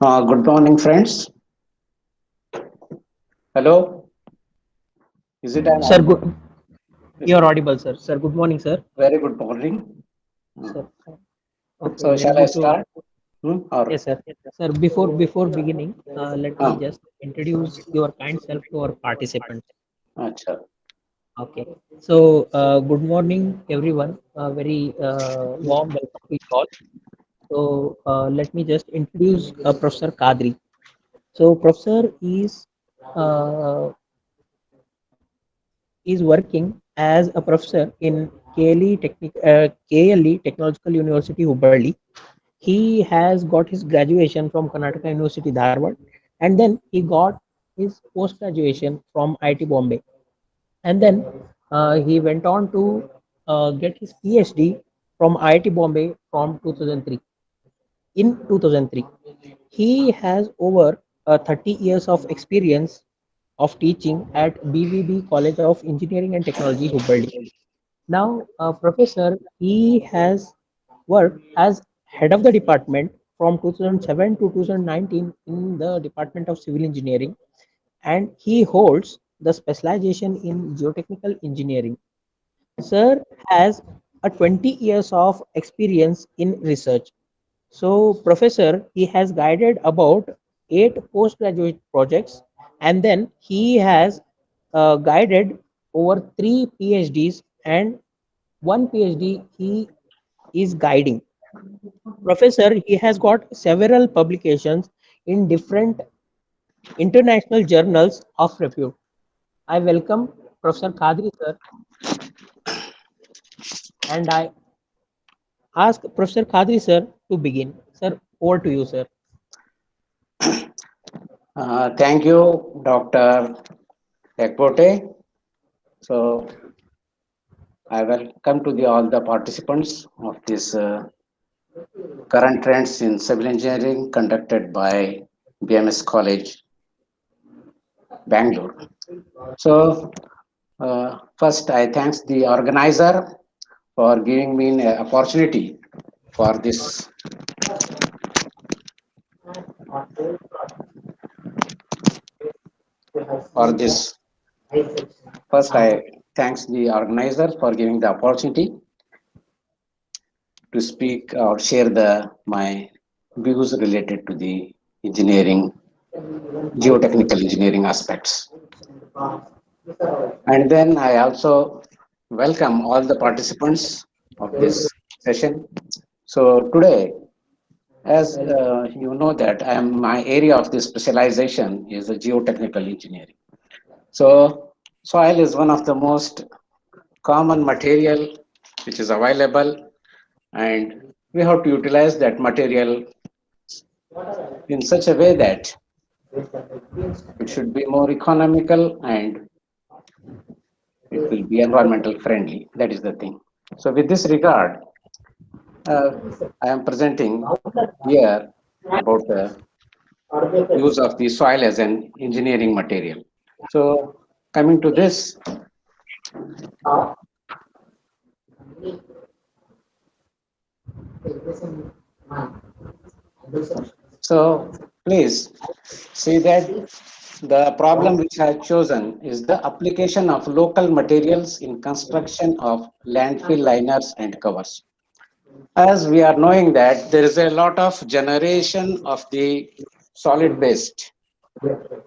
Good morning, friends. Hello, is it an Sir, audible? good. You're audible, sir. Sir, good morning, sir. Very good morning. Uh, Sir, okay, So, very shall I good to. start? Or Yes, sir. Sir, before beginning, let me uh, just introduce your kind self to our participants. acha. Okay. So, good morning, everyone. Very warm welcome to you all. So, let me just introduce Professor Kadri. So, Professor uh, is working as a professor in KLE Technological University, Hubballi. He has got his graduation from Karnataka University, Dharwad, and then he got his post graduation from IIT Bombay, and then he went on to get his PhD from IIT Bombay from 2003. In 2003, he has over 30 years of experience of teaching at BVB College of Engineering and Technology, Hubballi. Now, Professor, he has worked as head of the department from 2007 to 2019 in the Department of Civil Engineering, and he holds the specialization in geotechnical engineering. Sir has a 20 years of experience in research. So, Professor, he has guided about 8 postgraduate projects, and then he has guided over 3 PhDs and one PhD he is guiding. Professor, he has got several publications in different international journals of repute. I welcome Professor Kadri sir, and I ask Professor Kadri sir to begin. Sir, over to you, sir. Thank you, Dr. Ekbote. So, I welcome to all the participants of this current trends in civil engineering conducted by BMS College, Bangalore. So, first, I thanks the organizer for giving me an opportunity for this. First, I thanks the organizer for giving the opportunity to speak or share my views related to the engineering, geotechnical engineering aspects. And then I also welcome all the participants of this session. So today, as you know that my area of this specialization is the geotechnical engineering. So soil is one of the most common material which is available, and we have to utilize that material in such a way that it should be more economical and it will be environmental friendly. That is the thing. So with this regard, uh, I am presenting here about the use of the soil as an engineering material. So coming to this, so please see that the problem which I have chosen is the application of local materials in construction of landfill liners and covers. As we are knowing that there is a lot of generation of the solid waste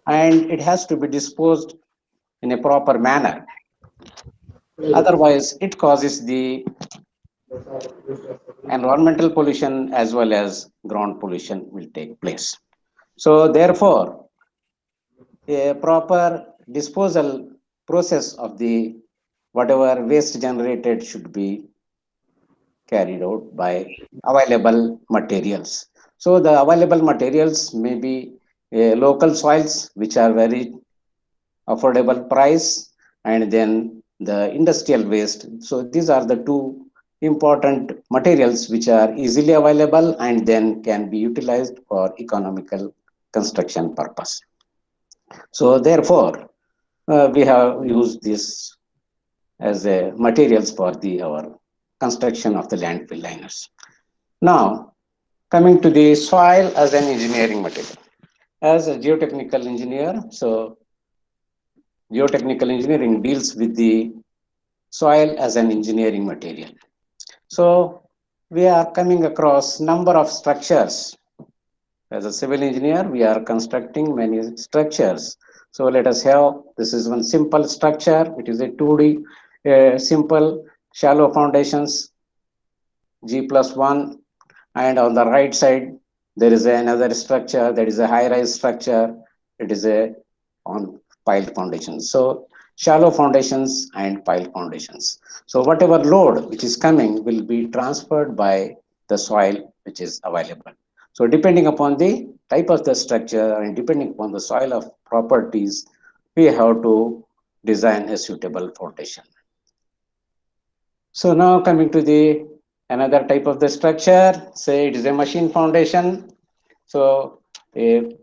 and it has to be disposed in a proper manner. Otherwise, it causes the environmental pollution as well as ground pollution will take place. So therefore, a proper disposal process of the whatever waste generated should be carried out by available materials. So the available materials may be local soils which are very affordable price, and then the industrial waste. So these are the two important materials which are easily available and then can be utilized for economical construction purpose. So therefore, we have used this as a materials for the our construction of the landfill liners. Now, Coming to the soil as an engineering material. As a geotechnical engineer, so geotechnical engineering deals with the soil as an engineering material. So we are coming across number of structures. As a civil engineer, we are constructing many structures. So let us have, this is one simple structure. It is a 2D, simple shallow foundations, G plus 1. And on the right side, there is another structure that is a high rise structure. It is a on piled foundations. So shallow foundations and piled foundations. So whatever load which is coming will be transferred by the soil which is available. So depending upon the type of the structure and depending upon the soil of properties, we have to design a suitable foundation. So now coming to the another type of the structure, say it is a machine foundation. So a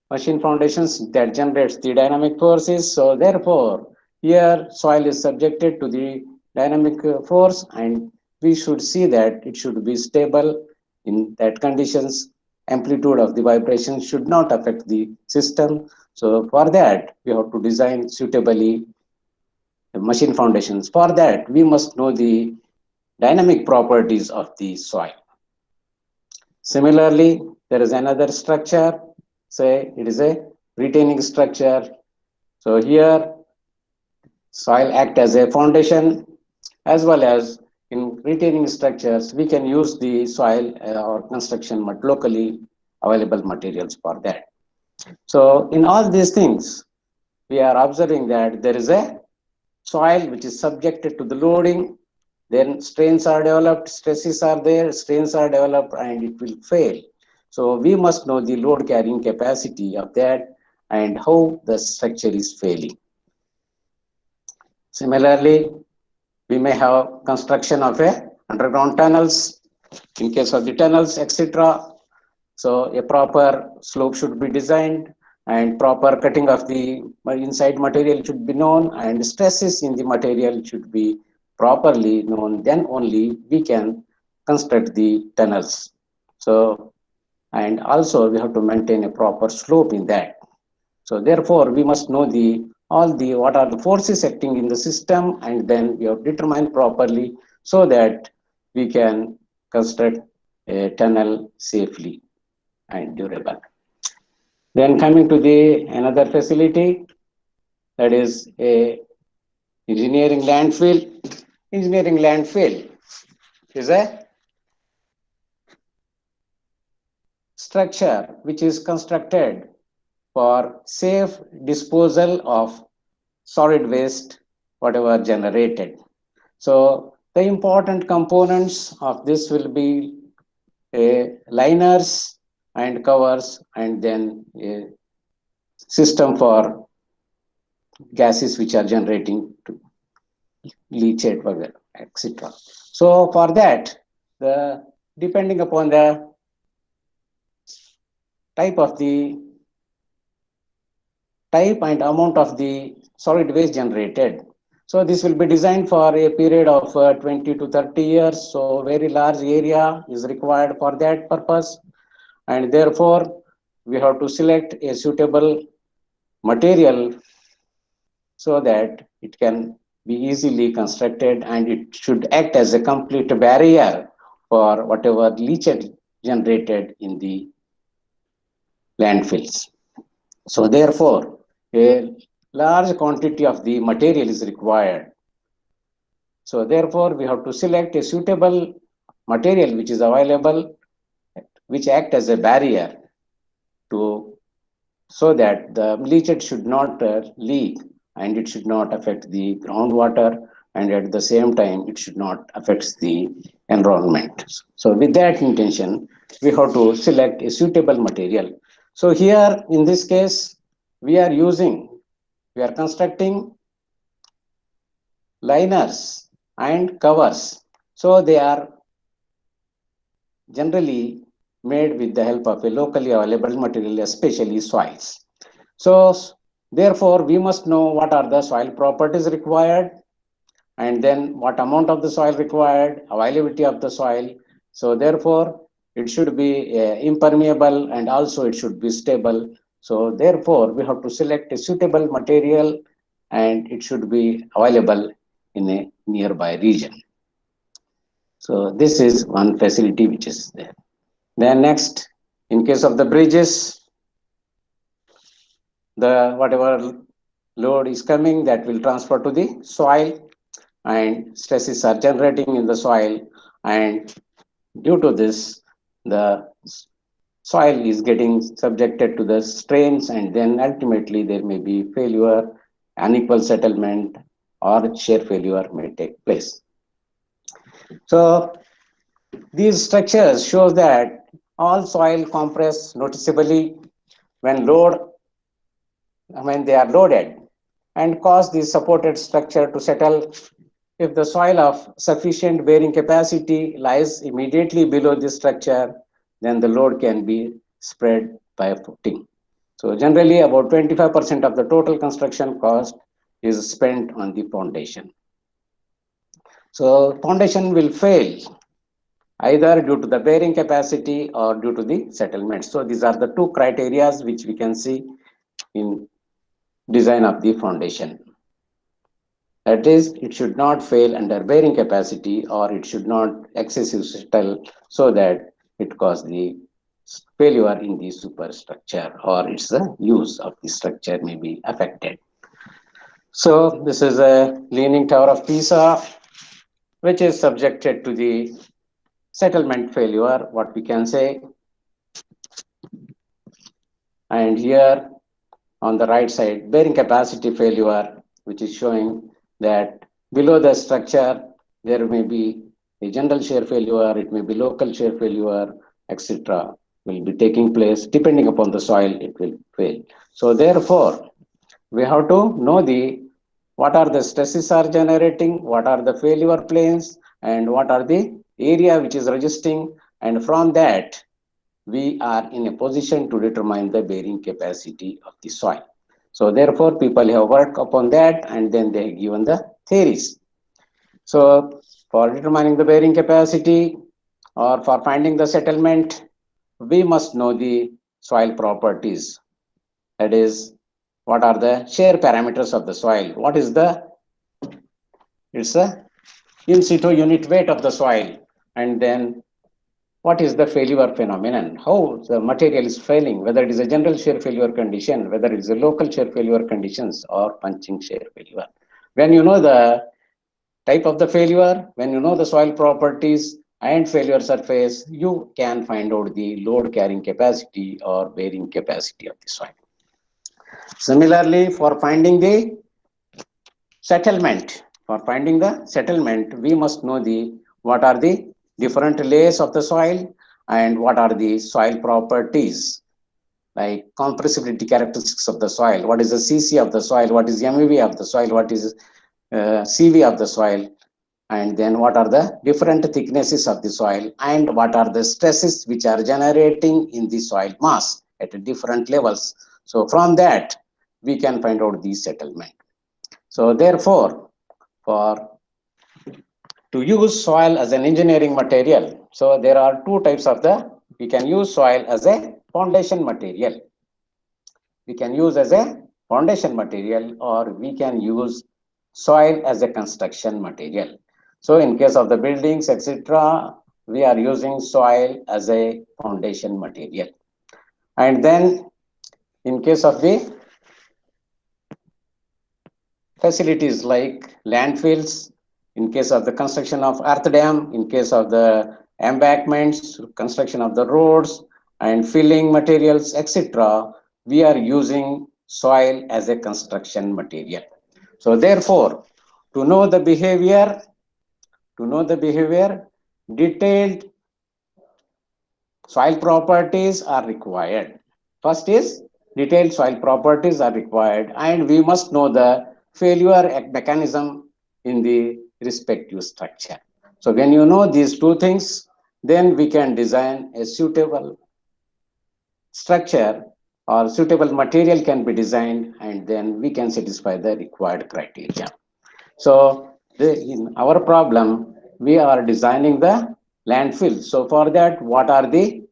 machine foundations that generates the dynamic forces. So therefore, here soil is subjected to the dynamic force, and we should see that it should be stable in that conditions. Amplitude of the vibration should not affect the system. So for that, we have to design suitably machine foundations. For that, we must know the dynamic properties of the soil. Similarly, there is another structure, say it is a retaining structure. So here soil act as a foundation as well as in retaining structures, we can use the soil or construction locally available materials for that. So in all these things, we are observing that there is a soil which is subjected to the loading, then strains are developed, stresses are there, strains are developed, and it will fail. So we must know the load carrying capacity of that and how the structure is failing. Similarly, we may have construction of a underground tunnels. In case of the tunnels, etc. So a proper slope should be designed and proper cutting of the inside material should be known and stresses in the material should be properly known. Then only we can construct the tunnels. So, and also we have to maintain a proper slope in that. So therefore, we must know the all the what are the forces acting in the system, and then we have determined properly so that we can construct a tunnel safely and durable. Then coming to the another facility, that is a engineering landfill. Engineering landfill is a structure which is constructed for safe disposal of solid waste, whatever generated. So the important components of this will be liners and covers, and then a system for gases which are generating to leachate, etc. So for that, the depending upon the type of the type and amount of the solid waste generated. So this will be designed for a period of 20 to 30 years. So very large area is required for that purpose. And therefore, we have to select a suitable material so that it can be easily constructed and it should act as a complete barrier for whatever leachate generated in the landfills. So therefore, a large quantity of the material is required. So therefore, we have to select a suitable material which is available, which act as a barrier to so that the leachate should not leak and it should not affect the groundwater, and at the same time it should not affect the environment. So with that intention, we have to select a suitable material. So here in this case, we are using, we are constructing liners and covers. So they are generally made with the help of a locally available material, especially soils. So therefore, we must know what are the soil properties required, and then what amount of the soil required, availability of the soil. So therefore, it should be impermeable, and also it should be stable. So therefore, we have to select a suitable material, and it should be available in a nearby region. So this is one facility which is there. Then next, in case of the bridges, the whatever load is coming, that will transfer to the soil, and stresses are generating in the soil, and due to this, the soil is getting subjected to the strains, and then ultimately there may be failure, unequal settlement, or shear failure may take place. So these structures show that all soil compress noticeably when when they are loaded, and cause the supported structure to settle. If the soil of sufficient bearing capacity lies immediately below this structure, then the load can be spread by footing. So generally about 25% of the total construction cost is spent on the foundation. So foundation will fail either due to the bearing capacity or due to the settlement. So these are the two criteria which we can see in design of the foundation. That is, it should not fail under bearing capacity, or it should not excessive settle so that it cause the failure in the superstructure, or its use of the structure may be affected. So this is a leaning tower of Pisa, which is subjected to the settlement failure, what we can say. And here on the right side, bearing capacity failure, which is showing that below the structure, there may be a general shear failure, it may be local shear failure, etc. will be taking place. Depending upon the soil, it will fail. So therefore, we have to know the what are the stresses are generating, what are the failure planes, and what are the area which is resisting, and from that we are in a position to determine the bearing capacity of the soil. So therefore, people have worked upon that, and then they have given the theories. So for determining the bearing capacity, or for finding the settlement, we must know the soil properties. That is, what are the shear parameters of the soil? What is the, it's a in situ unit weight of the soil, and then what is the failure phenomenon, how the material is failing, whether it is a general shear failure condition, whether it is a local shear failure conditions, or punching shear failure. When you know the type of the failure, when you know the soil properties and failure surface, you can find out the load carrying capacity or bearing capacity of the soil. Similarly, for finding the settlement, we must know the what are the different layers of the soil, and what are the soil properties, like compressibility characteristics of the soil. What is the CC of the soil? What is MEV of the soil? What is CV of the soil? And then what are the different thicknesses of the soil, and what are the stresses which are generating in the soil mass at different levels. So from that, we can find out the settlement. So therefore, for to use soil as an engineering material, so there are two types of the, we can use soil as a foundation material. We can use as a foundation material, or we can use soil as a construction material. So in case of the buildings, etc., we are using soil as a foundation material. And then in case of the facilities like landfills, in case of the construction of earth dam, in case of the embankments, construction of the roads and filling materials, etc., we are using soil as a construction material. So therefore, to know the behavior, detailed soil properties are required. First is detailed soil properties are required, and we must know the failure mechanism in the respective structure. So when you know these two things, then we can design a suitable structure, or suitable material can be designed, and then we can satisfy the required criteria. So in our problem, we are designing the landfill. So for that, what are the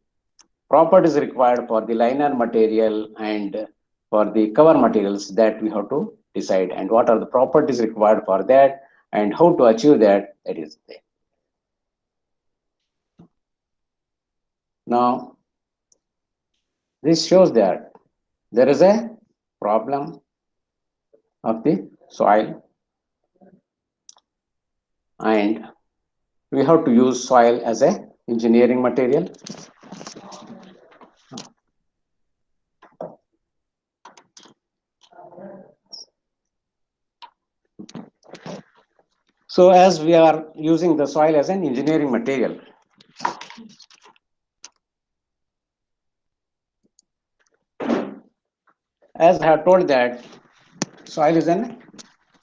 properties required for the liner material and for the cover materials, that we have to decide, and what are the properties required for that and how to achieve that, that is there. Now, this shows that there is a problem of the soil, and we have to use soil as a engineering material. So as we are using the soil as an engineering material, as I have told that soil is an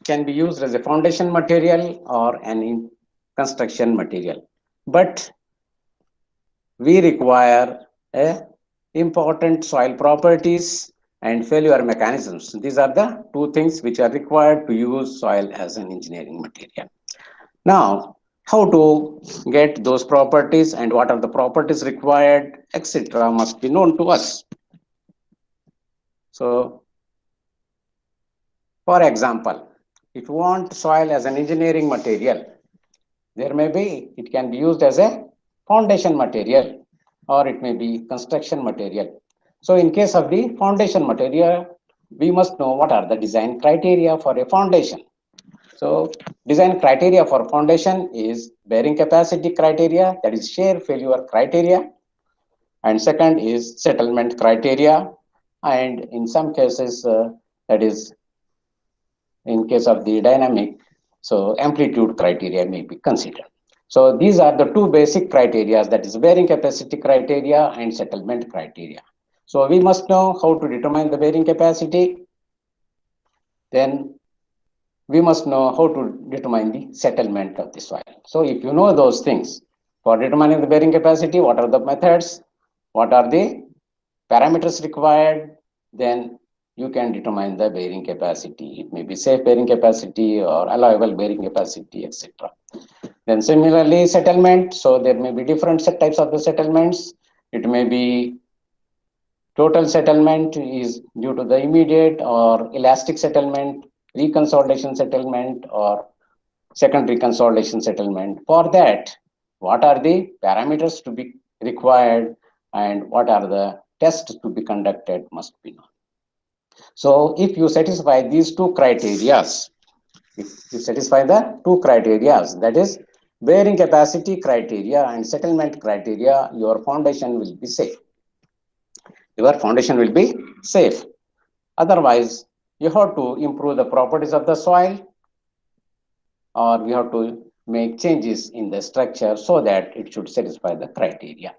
can be used as a foundation material or an construction material, but we require a important soil properties and failure mechanisms. These are the two things which are required to use soil as an engineering material. Now, how to get those properties and what are the properties required, etc., must be known to us. So, for example, if you want soil as an engineering material, there may be, it can be used as a foundation material or it may be construction material. So in case of the foundation material, we must know what are the design criteria for a foundation. So design criteria for foundation is bearing capacity criteria, that is shear failure criteria, and second is settlement criteria, and in some cases that is in case of the dynamic, so amplitude criteria may be considered. So these are the two basic criteria, that is bearing capacity criteria and settlement criteria. So we must know how to determine the bearing capacity. Then we must know how to determine the settlement of the soil. So if you know those things, for determining the bearing capacity, what are the methods, what are the parameters required, then you can determine the bearing capacity. It may be safe bearing capacity or allowable bearing capacity, etc. Then similarly, settlement. So there may be different types of the settlements. It may be total settlement is due to the immediate or elastic settlement, reconsolidation settlement, or secondary consolidation settlement. For that, what are the parameters to be required and what are the tests to be conducted must be known. So if you satisfy these two criteria, if you satisfy the two criteria, that is bearing capacity criteria and settlement criteria, your foundation will be safe. Your foundation will be safe. Otherwise, you have to improve the properties of the soil or we have to make changes in the structure so that it should satisfy the criteria.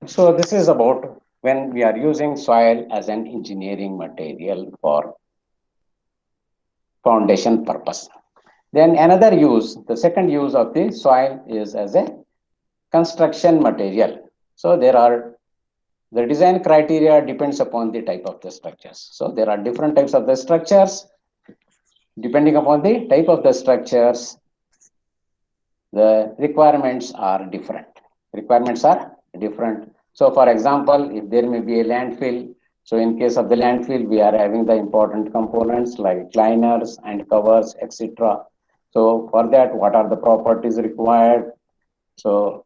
So this is about when we are using soil as an engineering material for foundation purpose. Then another use, the second use of the soil is as a construction material. So there are the design criteria depends upon the type of the structures. So there are different types of the structures. Depending upon the type of the structures, the requirements are different. Requirements are different. So for example, if there may be a landfill, so in case of the landfill, we are having the important components like liners and covers, etc. So for that, what are the properties required? So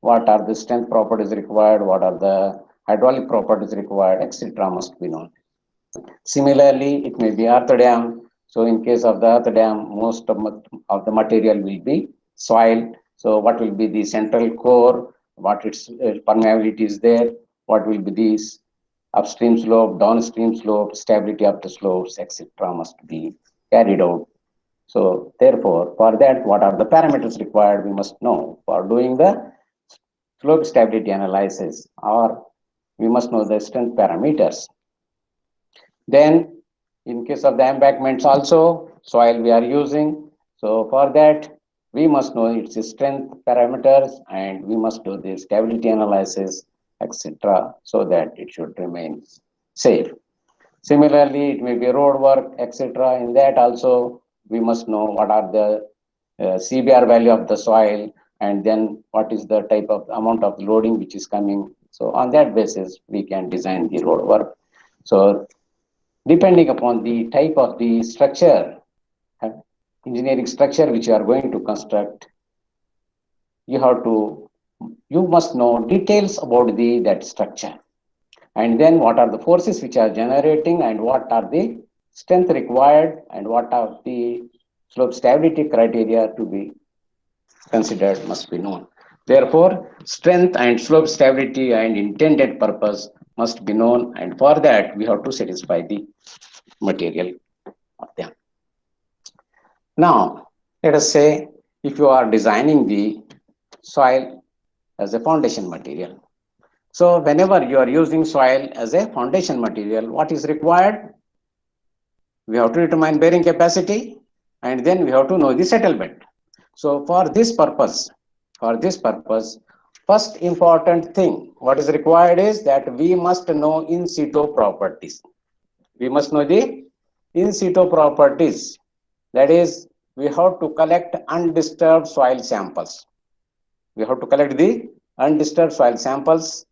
what are the strength properties required? What are the hydraulic properties required, etc. must be known. Similarly, it may be earth dam. So in case of the earth dam, most of the material will be soil. So what will be the central core, what its permeability is there, what will be these upstream slope, downstream slope, stability of the slopes, etc. must be carried out. So therefore, for that, what are the parameters required? We must know for doing the slope stability analysis, or we must know the strength parameters. Then in case of the embankments also, soil we are using. So for that, we must know its strength parameters and we must do the stability analysis, etc. so that it should remain safe. Similarly, it may be road work, etc. In that also, we must know what are the CBR value of the soil, and then what is the type of amount of loading which is coming. So on that basis, we can design the road work. So depending upon the type of the structure, uh, engineering structure which you are going to construct, you have to, you must know details about the that structure, and then what are the forces which are generating, and what are the strength required, and what are the slope stability criteria to be considered must be known. Therefore, strength and slope stability and intended purpose must be known, and for that we have to satisfy the material of them. Now, let us say if you are designing the soil as a foundation material. So, whenever you are using soil as a foundation material, what is required? We have to determine bearing capacity, and then we have to know the settlement. So, for this purpose, first important thing what is required is that we must know in situ properties. We must know the in situ properties. That is, we have to collect undisturbed soil samples. We have to collect the undisturbed soil samples,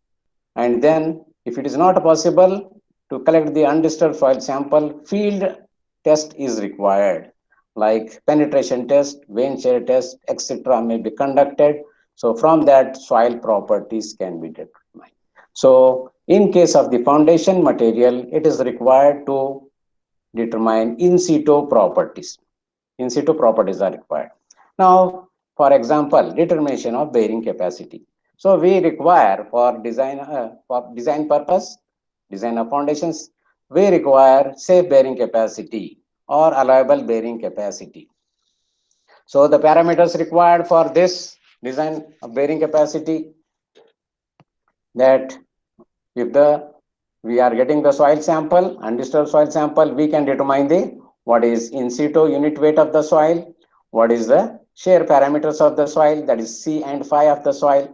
and then if it is not possible to collect the undisturbed soil sample, field test is required, like penetration test, vein shear test, etc. may be conducted. So from that, soil properties can be determined. So in case of the foundation material, it is required to determine in situ properties. In situ properties are required. Now, for example, determination of bearing capacity. So we require for design purpose, design of foundations, we require safe bearing capacity or allowable bearing capacity. So the parameters required for this design of bearing capacity, that if the we are getting the soil sample, undisturbed soil sample, we can determine the what is in situ unit weight of the soil, what is the shear parameters of the soil, that is C and phi of the soil.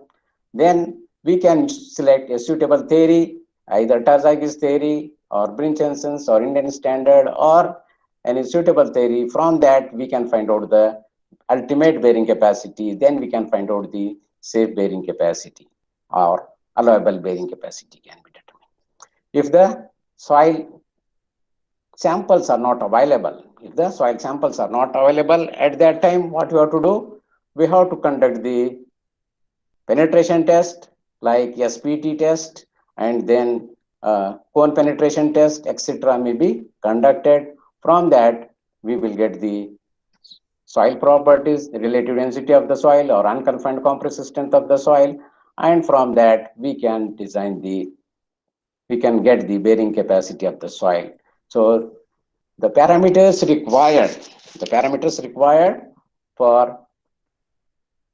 Then we can select a suitable theory, either Terzaghi's theory or Brinch-Henson's or Indian Standard or any suitable theory. From that, we can find out the ultimate bearing capacity. Then we can find out the safe bearing capacity or allowable bearing capacity can be determined. If the soil samples are not available, if the soil samples are not available at that time, what we have to do? We have to conduct the penetration test like SPT test, and then cone penetration test, etc. may be conducted. From that, we will get the soil properties, relative density of the soil or unconfined compressive strength of the soil, and from that we can get the bearing capacity of the soil. So the parameters required for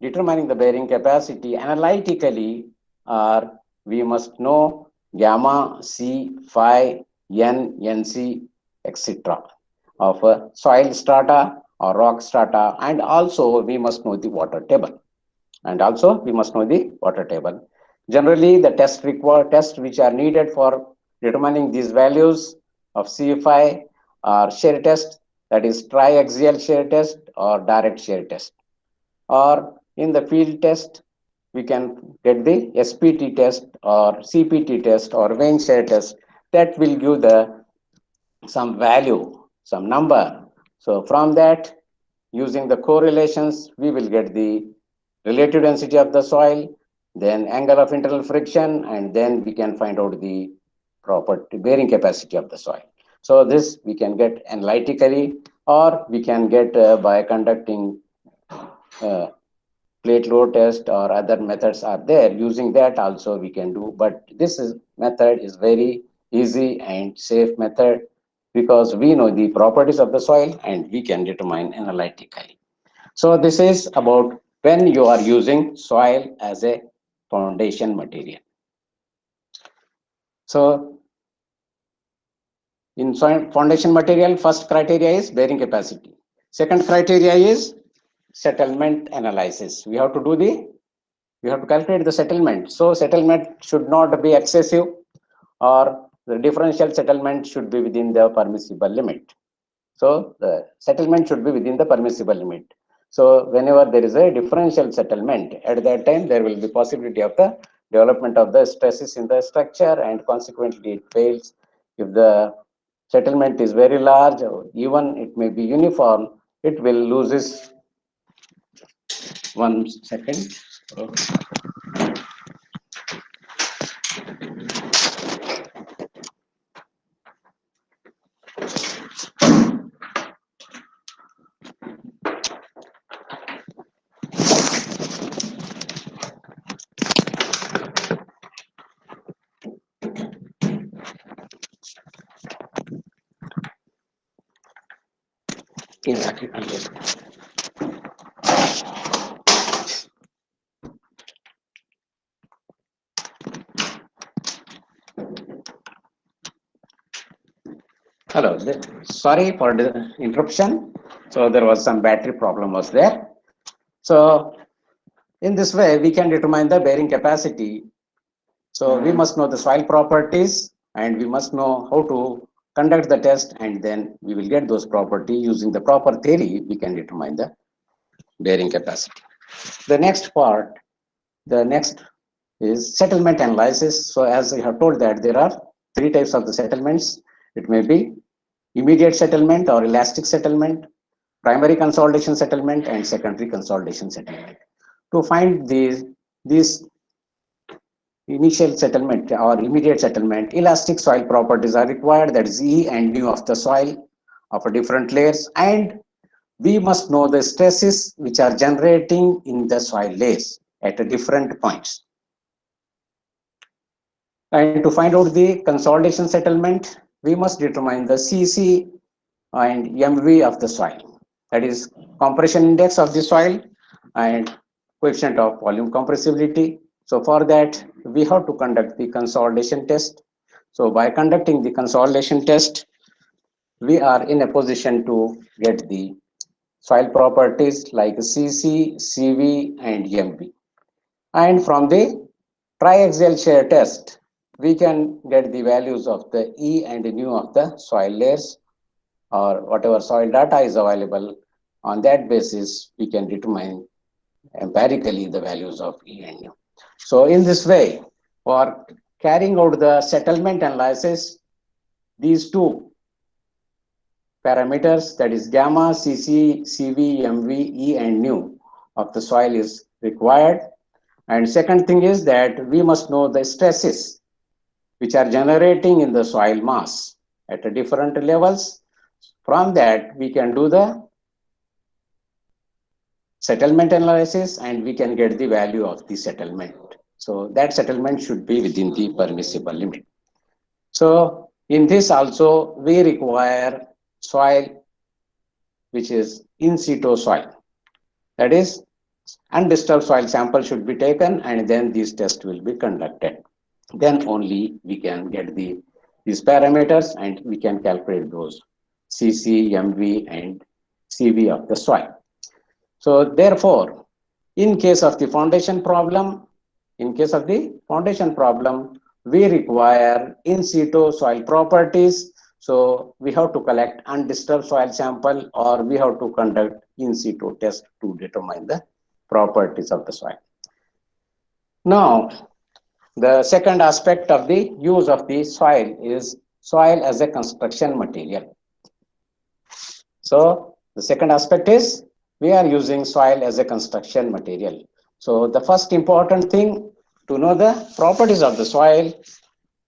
determining the bearing capacity analytically are, we must know gamma, C, phi, N, NC, etc. of soil strata or rock strata, and also we must know the water table. Generally, the tests which are needed for determining these values of CFI are shear test, that is triaxial shear test or direct shear test. Or in the field test, we can get the SPT test or CPT test or vein shear test that will give the some value, some number. So from that, using the correlations, we will get the relative density of the soil, then angle of internal friction, and then we can find out the property bearing capacity of the soil. So this we can get analytically, or we can get by conducting plate load test or other methods are there. Using that also we can do, but this method is very easy and safe method because we know the properties of the soil and we can determine analytically. So this is about when you are using soil as a foundation material. So in soil foundation material, first criteria is bearing capacity. Second criteria is settlement analysis. We have to calculate the settlement. So settlement should not be excessive, or the differential settlement should be within the permissible limit. So the settlement should be within the permissible limit. So whenever there is a differential settlement, at that time there will be possibility of the development of the stresses in the structure, and consequently it fails. If the settlement is very large, or even it may be uniform, it will loses. 1 second. Hello, sorry for the interruption. So there was some battery problem was there. So in this way, we can determine the bearing capacity. So we must know the soil properties, and we must know how to conduct the test, and then we will get those property using the proper theory. We can determine the bearing capacity. The next part, the next is settlement analysis. So as I have told that there are three types of the settlements. It may be immediate settlement or elastic settlement, primary consolidation settlement, and secondary consolidation settlement. To find these initial settlement or immediate settlement, elastic soil properties are required, that is E and nu of the soil of a different layers, and we must know the stresses which are generating in the soil layers at a different points. And to find out the consolidation settlement, we must determine the CC and MV of the soil, that is compression index of the soil and coefficient of volume compressibility. So for that, we have to conduct the consolidation test. So by conducting the consolidation test, we are in a position to get the soil properties like CC, CV, and MV. And from the triaxial shear test, we can get the values of the E and nu of the soil layers, or whatever soil data is available. On that basis, we can determine empirically the values of E and nu. So in this way, for carrying out the settlement analysis, these two parameters, that is gamma, CC, CV, MV, E and nu of the soil is required. And second thing is that we must know the stresses which are generating in the soil mass at a different levels. From that, we can do the settlement analysis, and we can get the value of the settlement. So that settlement should be within the permissible limit. So in this also, we require soil which is in situ soil. That is, undisturbed soil sample should be taken, and then these tests will be conducted. Then only we can get these parameters, and we can calculate those CC, MV, and CV of the soil. So therefore, in case of the foundation problem, we require in situ soil properties. So we have to collect undisturbed soil sample, or we have to conduct in situ test to determine the properties of the soil. Now, the second aspect of the use of the soil is soil as a construction material. So the second aspect is we are using soil as a construction material. So the first important thing to know the properties of the soil,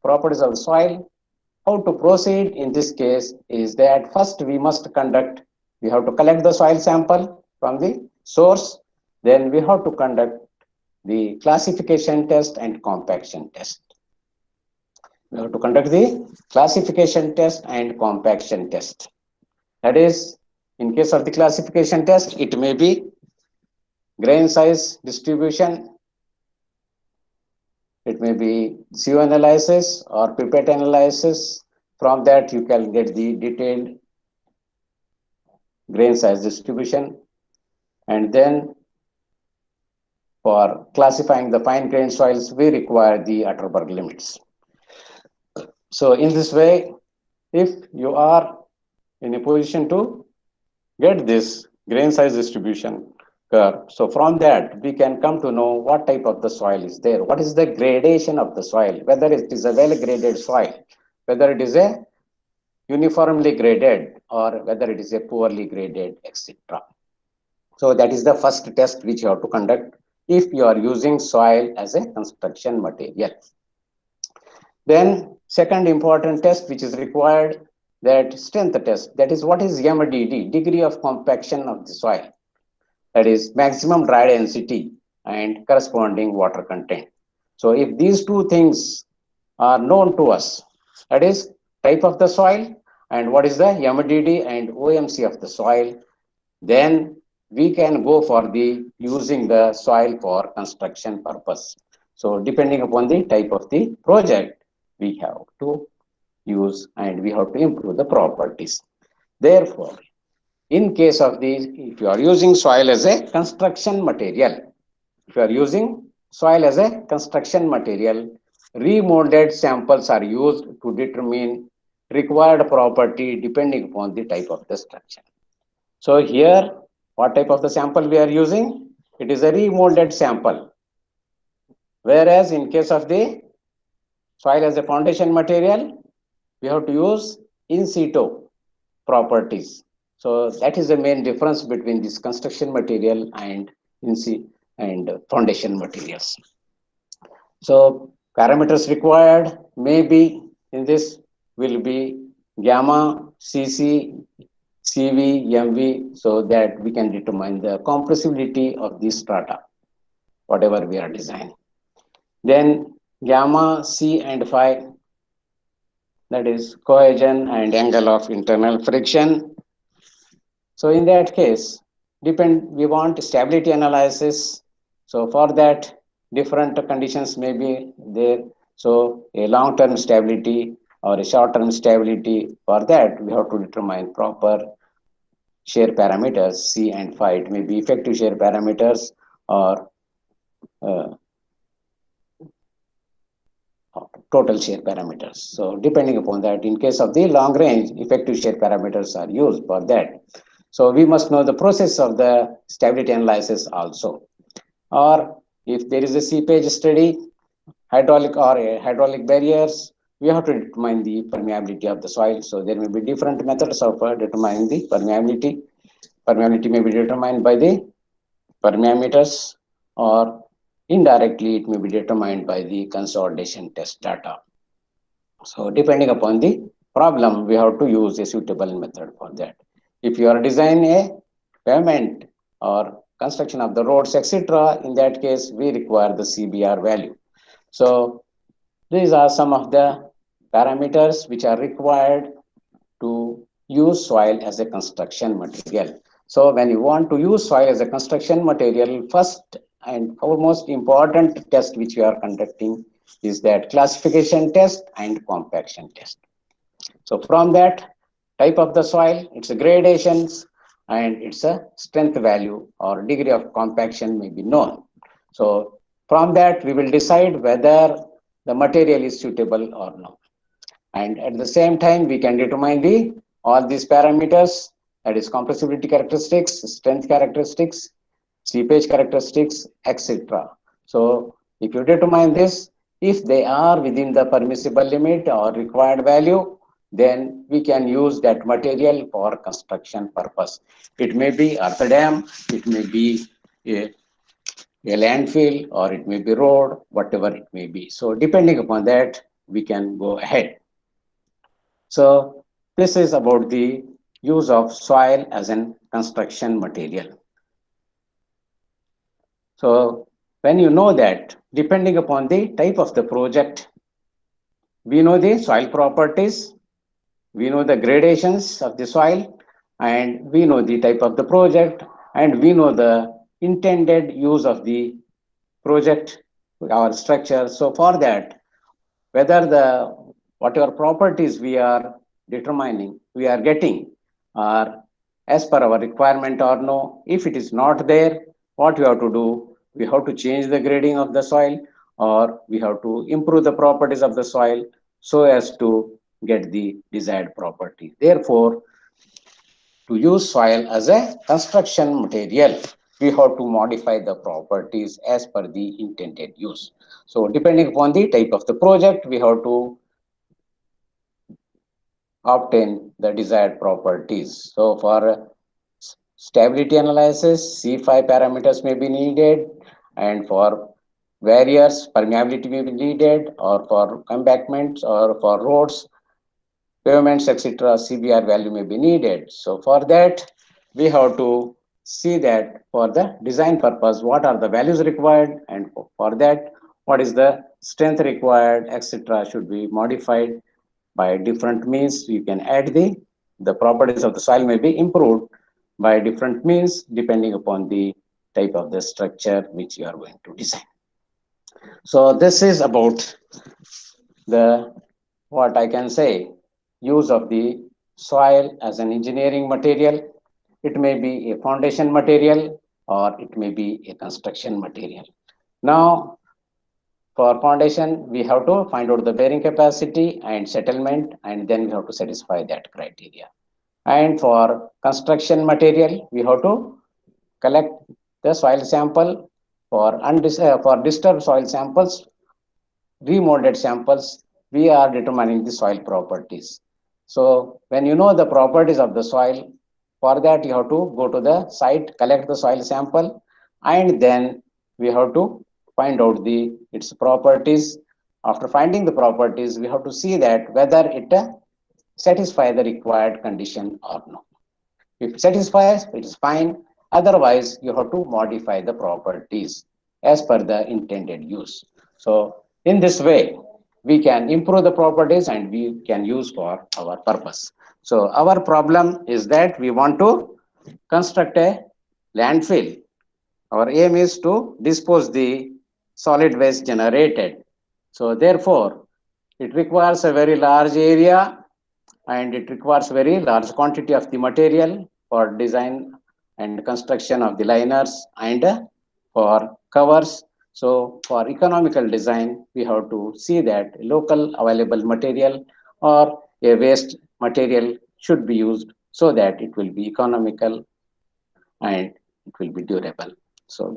how to proceed in this case is that first we have to collect the soil sample from the source, then we have to conduct the classification test and compaction test. We have to conduct the classification test and compaction test. That is, in case of the classification test, it may be grain size distribution, it may be sieve analysis or pipette analysis. From that, you can get the detailed grain size distribution. And then for classifying the fine grained soils, we require the Atterberg limits. So in this way, if you are in a position to get this, grain size distribution curve. So from that, we can come to know what type of the soil is there. What is the gradation of the soil? Whether it is a well-graded soil, whether it is a uniformly graded, or whether it is a poorly graded, etc. So that is the first test which you have to conduct if you are using soil as a construction material. Then second important test which is required, that strength test. That is, what is MDD, degree of compaction of the soil. That is maximum dry density and corresponding water content. So if these two things are known to us, that is type of the soil and what is the MDD and OMC of the soil, then we can go for the using the soil for construction purpose. So depending upon the type of the project, we have to use and we have to improve the properties. Therefore, in case of the, if you are using soil as a construction material, if you are using soil as a construction material, remolded samples are used to determine required property depending upon the type of the structure. So here, what type of the sample we are using? It is a remolded sample. Whereas in case of the soil as a foundation material, we have to use in situ properties. So that is the main difference between this construction material and in situ and foundation materials. So parameters required maybe in this will be gamma, CC, CV, MV, so that we can determine the compressibility of the strata, whatever we are designing. Then gamma, C and phi, that is cohesion and angle of internal friction. So in that case, we want stability analysis. So for that, different conditions may be there. So a long-term stability or a short-term stability, for that we have to determine proper shear parameters C and phi. It may be effective shear parameters or uh, total shear parameters. So depending upon that, in case of the long range, effective shear parameters are used for that. So we must know the process of the stability analysis also. Or if there is a seepage study, hydraulic or hydraulic barriers, we have to determine the permeability of the soil. So there may be different methods of determining the permeability. Permeability may be determined by the permeameters, or indirectly it may be determined by the consolidation test data. So depending upon the problem, we have to use a suitable method for that. If you are designing a pavement or construction of the roads, etc., in that case, we require the CBR value. So these are some of the parameters which are required to use soil as a construction material. So when you want to use soil as a construction material, first and foremost important test which we are conducting is that classification test and compaction test. So from that type of the soil, it's a gradations and it's a strength value or degree of compaction may be known. So from that we will decide whether the material is suitable or not. And at the same time, we can determine the all these parameters, that is compressibility characteristics, strength characteristics, seepage characteristics, etc. So if you determine this, if they are within the permissible limit or required value, then we can use that material for construction purpose. It may be earth dam, it may be a, a landfill, or it may be road, whatever it may be. So depending upon that, we can go ahead. So this is about the use of soil as an construction material. So when you know that, depending upon the type of the project, we know the soil properties, we know the gradations of the soil, and we know the type of the project, and we know the intended use of the project or structure. So for that, whether the whatever properties we are determining, we are getting are as per our requirement or no. If it is not there, what we have to do? We have to change the grading of the soil, or we have to improve the properties of the soil so as to get the desired property. Therefore, to use soil as a construction material, we have to modify the properties as per the intended use. So depending upon the type of the project, we have to obtain the desired properties. So for stability analysis, C5 parameters may be needed, and for barriers, permeability may be needed, or for embankments or for roads, pavements, etc., CBR value may be needed. So for that, we have to see that for the design purpose, what are the values required, and for that, what is the strength required, etc., should be modified by different means. You can add the properties of the soil may be improved by different means depending upon the type of the structure which you are going to design. So this is about the, what I can say, use of the soil as an engineering material. It may be a foundation material or it may be a construction material. Now, for foundation, we have to find out the bearing capacity and settlement, and then we have to satisfy that criteria. And for construction material, we have to collect the soil sample for disturbed soil samples, remolded samples, we are determining the soil properties. So when you know the properties of the soil, for that you have to go to the site, collect the soil sample, and then we have to find out the its properties. After finding the properties, we have to see that whether it satisfy the required condition or not. If it satisfies, it is fine. Otherwise, you have to modify the properties as per the intended use. So in this way, we can improve the properties and we can use for our purpose. So our problem is that we want to construct a landfill. Our aim is to dispose the solid waste generated. So therefore, it requires a very large area and it requires very large quantity of the material for design and construction of the liners and for covers. So for economical design, we have to see that local available material or a waste material should be used so that it will be economical and it will be durable. So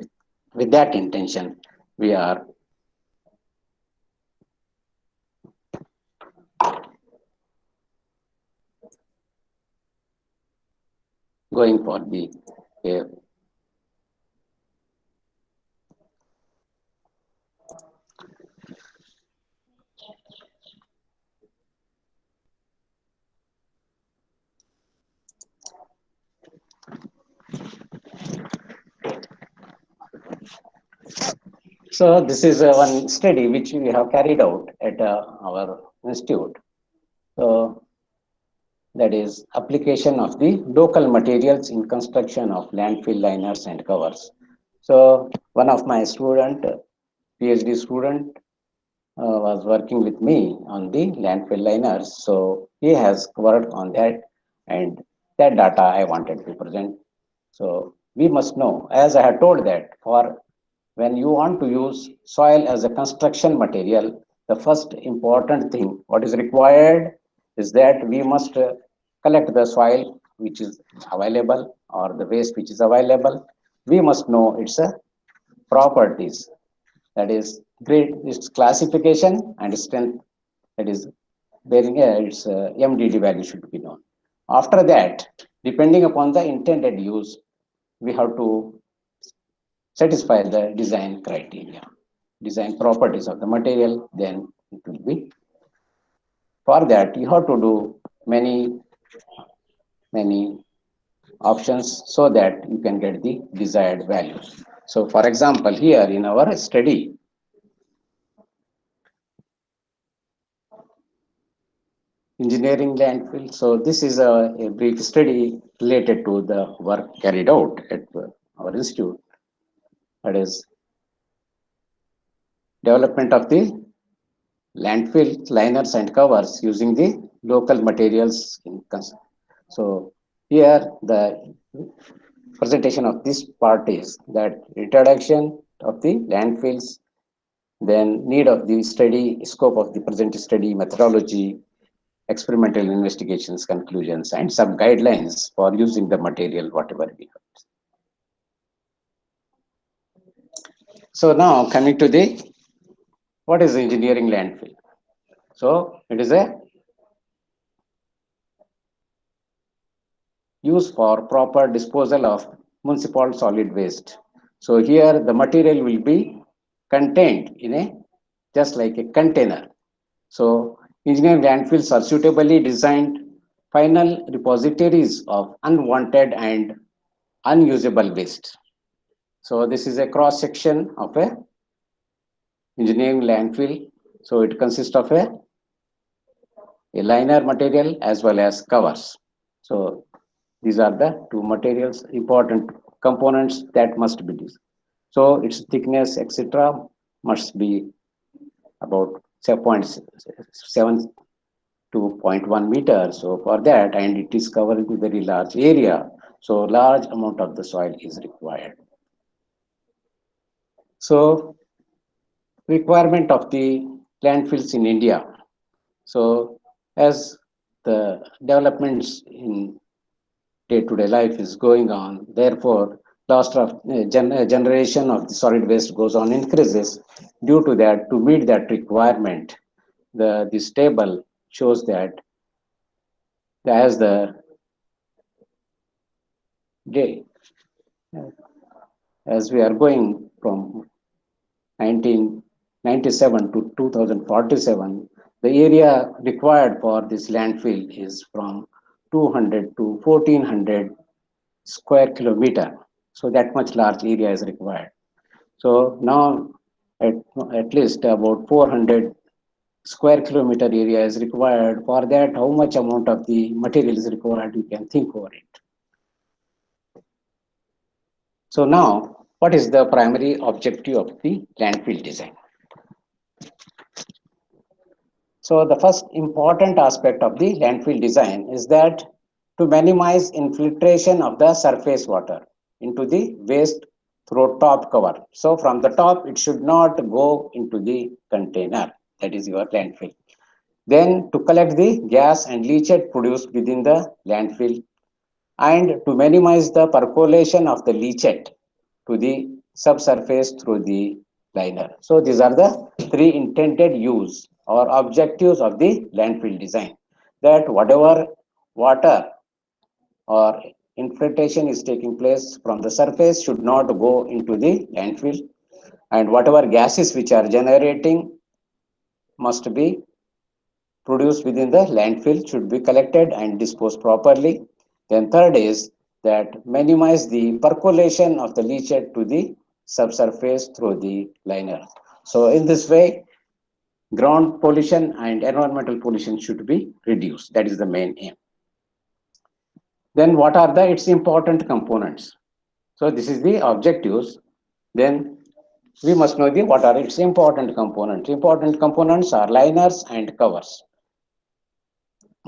with that intention, we are going for the uh, so this is one study which we have carried out at our institute. So that is application of the local materials in construction of landfill liners and covers. So one of my student, PhD student, was working with me on the landfill liners. So he has worked on that, and that data I wanted to present. So we must know, as I had told that for when you want to use soil as a construction material, the first important thing what is required is that we must collect the soil which is available or the waste which is available. We must know its properties, that is grade, its classification and strength, that is bearing its MDD value should be known. After that, depending upon the intended use, we have to satisfy the design criteria, design properties of the material, then it will be. For that, you have to do many options so that you can get the desired values. So for example, here in our study, engineering landfill. So this is a brief study related to the work carried out at our institute. That is development of the landfill liners and covers using the local materials. So here the presentation of this part is that introduction of the landfills, then need of the study, scope of the present study, methodology, experimental investigations, conclusions, and some guidelines for using the material, whatever we have. So now coming to the what is engineering landfill? So it is a use for proper disposal of municipal solid waste. So here the material will be contained in a just like a container. So engineering landfills are suitably designed final repositories of unwanted and unusable waste. So this is a cross section of a engineering landfill. So it consists of a liner material as well as covers. So these are the two materials, important components that must be used. So its thickness, etc., must be about 7.7 to zero point 0.1 meter. So for that, and it is covering a very large area. So large amount of the soil is required. So requirement of the landfills in India. So as the developments in day-to-day life is going on. Therefore, loss of generation of the solid waste goes on increases. Due to that, to meet that requirement, this table shows that as the day, as we are going from 1997 to 2047, the area required for this landfill is from 200 to 1400 square kilometer. So that much large area is required. So now at, at least about 400 square kilometer area is required. For that, how much amount of the material is required, you can think over it. So now, what is the primary objective of the landfill design? So the first important aspect of the landfill design is that to minimize infiltration of the surface water into the waste through top cover. So from the top, it should not go into the container, that is your landfill. Then to collect the gas and leachate produced within the landfill and to minimize the percolation of the leachate to the subsurface through the liner. So these are the three intended use or objectives of the landfill design. That whatever water or infiltration is taking place from the surface should not go into the landfill, and whatever gases which are generating must be produced within the landfill should be collected and disposed properly. Then third is that minimize the percolation of the leachate to the subsurface through the liner. So in this way, ground pollution and environmental pollution should be reduced. That is the main aim. Then what are the its important components? So this is the objectives. Then we must know the what are its important components. Important components are liners and covers.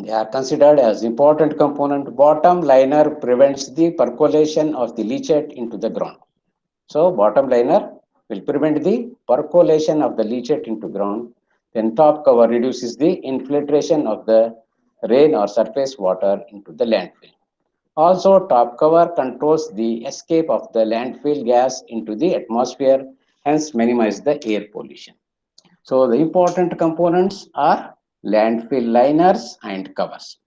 They are considered as important component. Bottom liner prevents the percolation of the leachate into the ground. So bottom liner will prevent the percolation of the leachate into ground. Then top cover reduces the infiltration of the rain or surface water into the landfill. Also, top cover controls the escape of the landfill gas into the atmosphere, hence minimize the air pollution. So the important components are landfill liners and covers.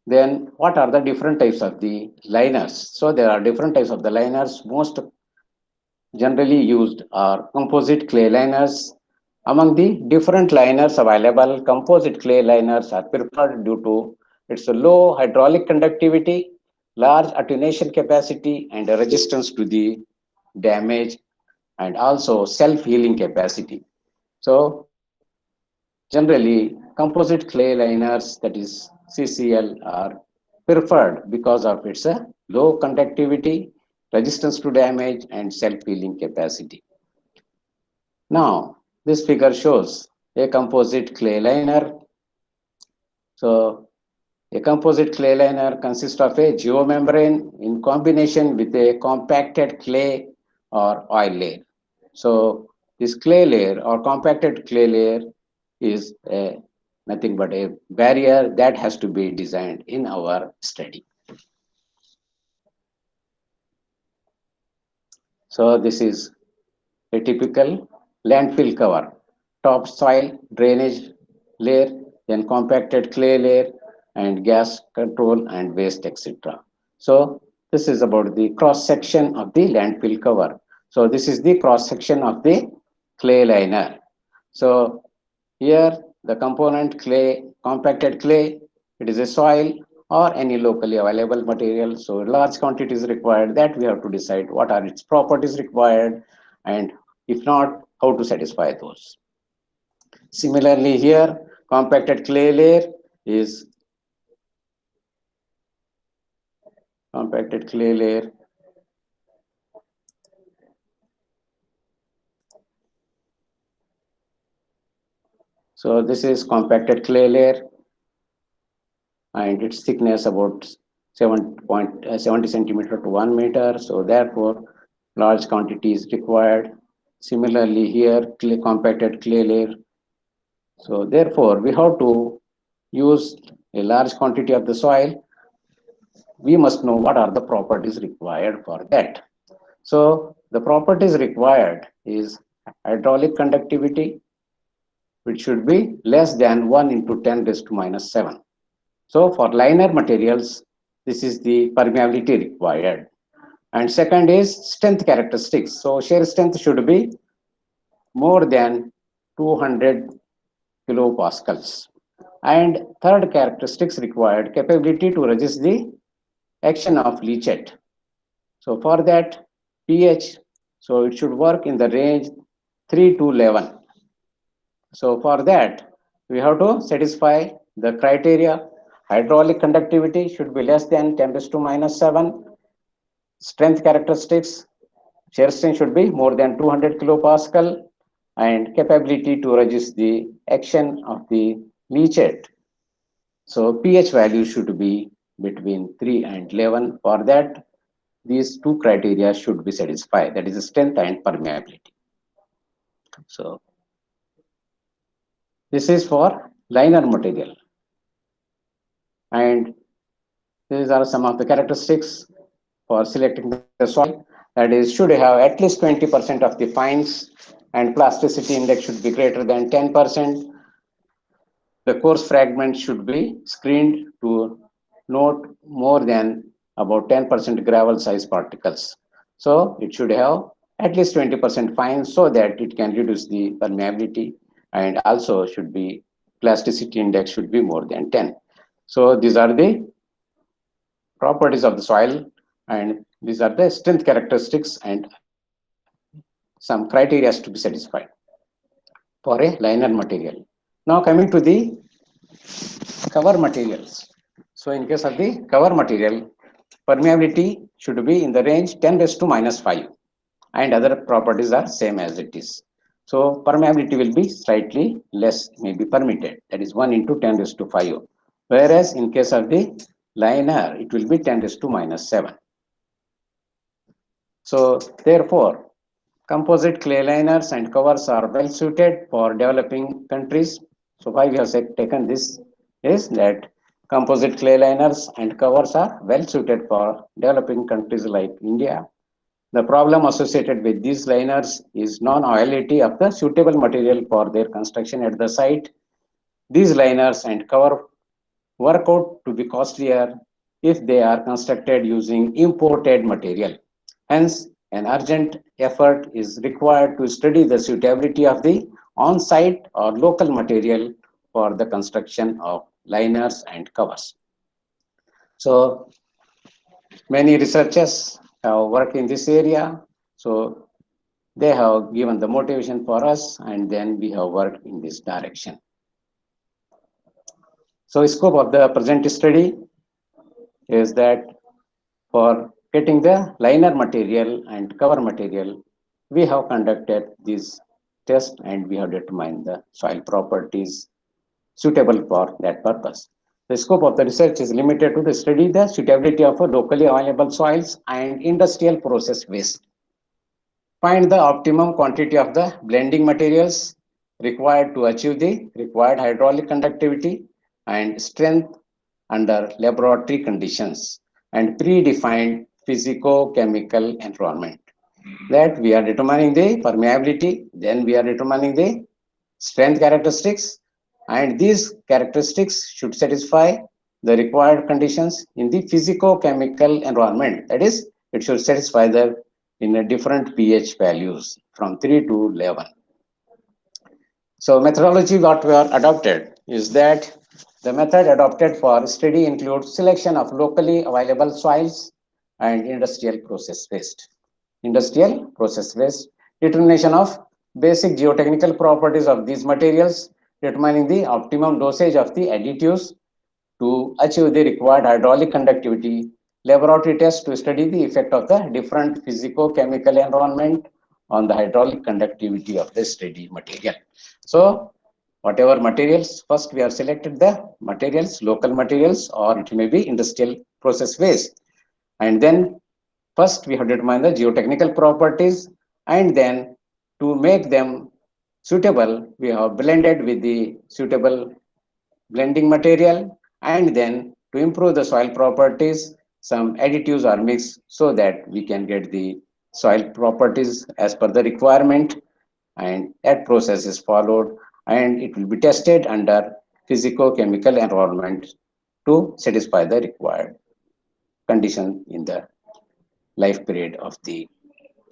Then what are the different types of the liners? So there are different types of the liners. Most generally used are composite clay liners. Among the different liners available, composite clay liners are preferred due to its low hydraulic conductivity, large attenuation capacity, and resistance to the damage, and also self-healing capacity. So generally, composite clay liners, that is CCL, are preferred because of its low conductivity, resistance to damage, and self-healing capacity. Now, this figure shows a composite clay liner. So, a composite clay liner consists of a geomembrane in combination with a compacted clay or oil layer. So, this clay layer or compacted clay layer is nothing but a barrier that has to be designed in our study. So this is a typical landfill cover, topsoil drainage layer, then compacted clay layer, and gas control and waste, etc. So this is about the cross section of the landfill cover. So this is the cross section of the clay liner. So here the component clay, compacted clay, it is a soil or any locally available material. So large quantity is required, that we have to decide what are its properties required, and if not, how to satisfy those. Similarly here, compacted clay layer is compacted clay layer. So this is compacted clay layer and its thickness about 7.70 centimeter to 1 meter. So therefore, large quantity is required. Similarly here, compacted clay layer. So therefore, we have to use a large quantity of the soil. We must know what are the properties required for that. So the properties required is hydraulic conductivity, which should be less than 1 into 10 raised to minus 7. So for liner materials, this is the permeability required. And second is strength characteristics. So shear strength should be more than 200 kilopascals. And third characteristics required, capability to resist the action of leachate. So for that, pH, so it should work in the range 3 to 11. So for that, we have to satisfy the criteria. Hydraulic conductivity should be less than 10 raised to minus 7. Strength characteristics, shear strength should be more than 200 kilopascal, and capability to resist the action of the leachate. So pH value should be between 3 and 11. For that, these two criteria should be satisfied, that is strength and permeability. So this is for liner material. And these are some of the characteristics for selecting the soil. That is, should have at least 20% of the fines, and plasticity index should be greater than 10%. The coarse fragment should be screened to note more than about 10% gravel size particles. So it should have at least 20% fine so that it can reduce the permeability, and also should be plasticity index should be more than 10. So these are the properties of the soil, and these are the strength characteristics and some criteria to be satisfied for a liner material. Now coming to the cover materials. So in case of the cover material, permeability should be in the range 10 raised to minus 5, and other properties are same as it is. So permeability will be slightly less, may be permitted, that is 1 into 10 raised to 5. Whereas in case of the liner, it will be 10 raised to minus 7. So therefore, composite clay liners and covers are well suited for developing countries. So why we have taken this is that composite clay liners and covers are well suited for developing countries like India. The problem associated with these liners is non-availability of the suitable material for their construction at the site. These liners and cover work out to be costlier if they are constructed using imported material. Hence, an urgent effort is required to study the suitability of the on-site or local material for the construction of liners and covers. So, many researchers have worked in this area. So, they have given the motivation for us, and then we have worked in this direction. So, scope of the present study is that for getting the liner material and cover material, we have conducted this test and we have determined the soil properties suitable for that purpose. The scope of the research is limited to the study the suitability of locally available soils and industrial process waste. Find the optimum quantity of the blending materials required to achieve the required hydraulic conductivity and strength under laboratory conditions and predefined physico-chemical environment. That we are determining the permeability, then we are determining the strength characteristics, and these characteristics should satisfy the required conditions in the physico-chemical environment. That is, it should satisfy the in a different pH values from 3 to 11. So methodology what we are adopted is that the method adopted for study includes selection of locally available soils and industrial process waste. Industrial process waste, determination of basic geotechnical properties of these materials, determining the optimum dosage of the additives to achieve the required hydraulic conductivity, laboratory tests to study the effect of the different physico-chemical environment on the hydraulic conductivity of the study material. So, whatever materials, first we have selected the materials, local materials, or it may be industrial process waste. And then first we have determined the geotechnical properties, and then to make them suitable, we have blended with the suitable blending material, and then to improve the soil properties, some additives are mixed so that we can get the soil properties as per the requirement, and that process is followed, and it will be tested under physico-chemical environment to satisfy the required condition in the life period of the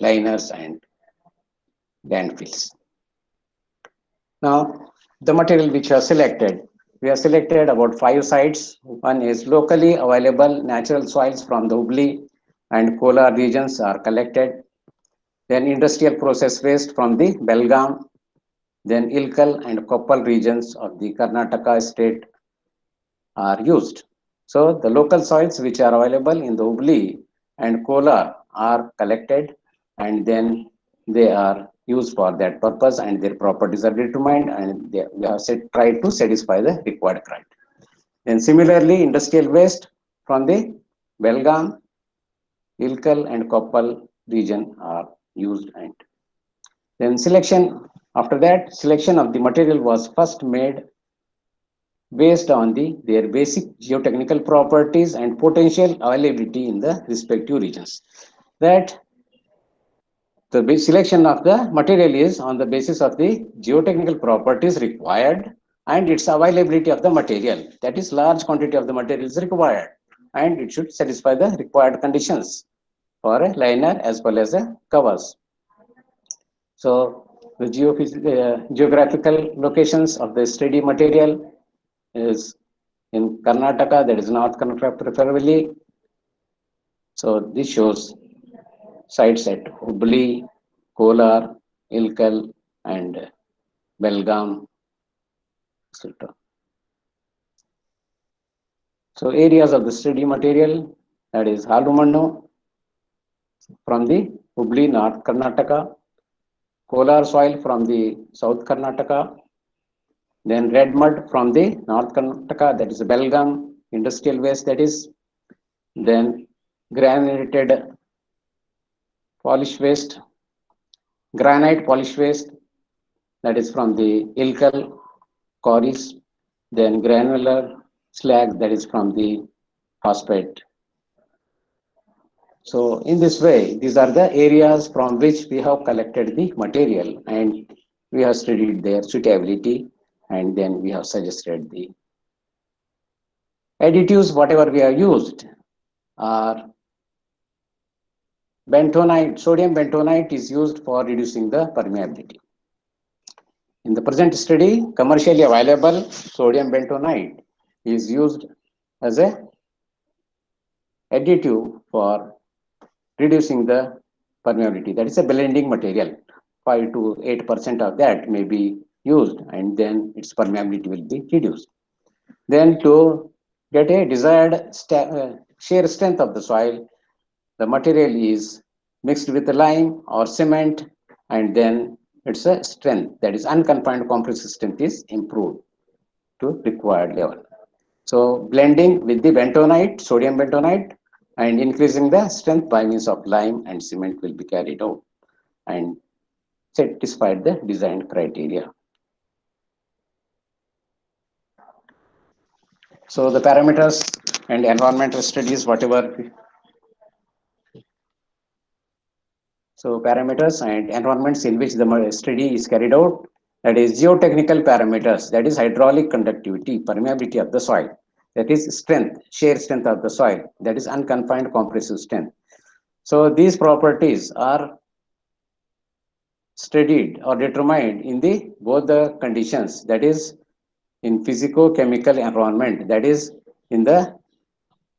liners and landfills. Now, the material which we have selected, we have selected about 5 sites. One is locally available natural soils from the Hubli and Kolar regions are collected. Then industrial process waste from the Belgaum, then Ilkal and Koppal regions of the Karnataka state are used. So the local soils which are available in the Hubli and Kolar are collected, and then they are used for that purpose, and their properties are determined, and we have tried to satisfy the required criteria. Then similarly, industrial waste from the Belgaum, Ilkal and Koppal region are used, and then selection, after that selection of the material was first made based on their basic geotechnical properties and potential availability in the respective regions. That the selection of the material is on the basis of the geotechnical properties required and its availability of the material. That is, large quantity of the material is required, and it should satisfy the required conditions for a liner as well as a covers. So the geographical locations of the study material is in Karnataka, that is North Karnataka preferably. So this shows sites at Hubli, Kolar, Ilkal, and Belgaum, etc. So areas of the study material, that is Halumannu from the Hubli, North Karnataka, Kolar soil from the South Karnataka, then red mud from the North Karnataka, that is Belgaum, industrial waste, that is, then granulated polish waste, granite polish waste, that is from the Ilkal quarries, then granular slag, that is from the phosphate. So in this way, these are the areas from which we have collected the material, and we have studied their suitability, and then we have suggested the additives. Whatever we have used are bentonite. Sodium bentonite is used for reducing the permeability. In the present study, commercially available sodium bentonite is used as a additive for reducing the permeability. That is a blending material. 5 to 8% of that may be used, and then its permeability will be reduced. Then to get a desired shear strength of the soil, the material is mixed with lime or cement, and then its a strength, that is unconfined compressive strength, is improved to required level. So blending with the bentonite, sodium bentonite, and increasing the strength by means of lime and cement will be carried out and satisfied the design criteria. So the parameters and environmental studies, whatever. So parameters and environments in which the study is carried out, that is geotechnical parameters, that is hydraulic conductivity, permeability of the soil, that is strength, shear strength of the soil, that is unconfined compressive strength. So these properties are studied or determined in the both the conditions, that is in physico-chemical environment, that is in the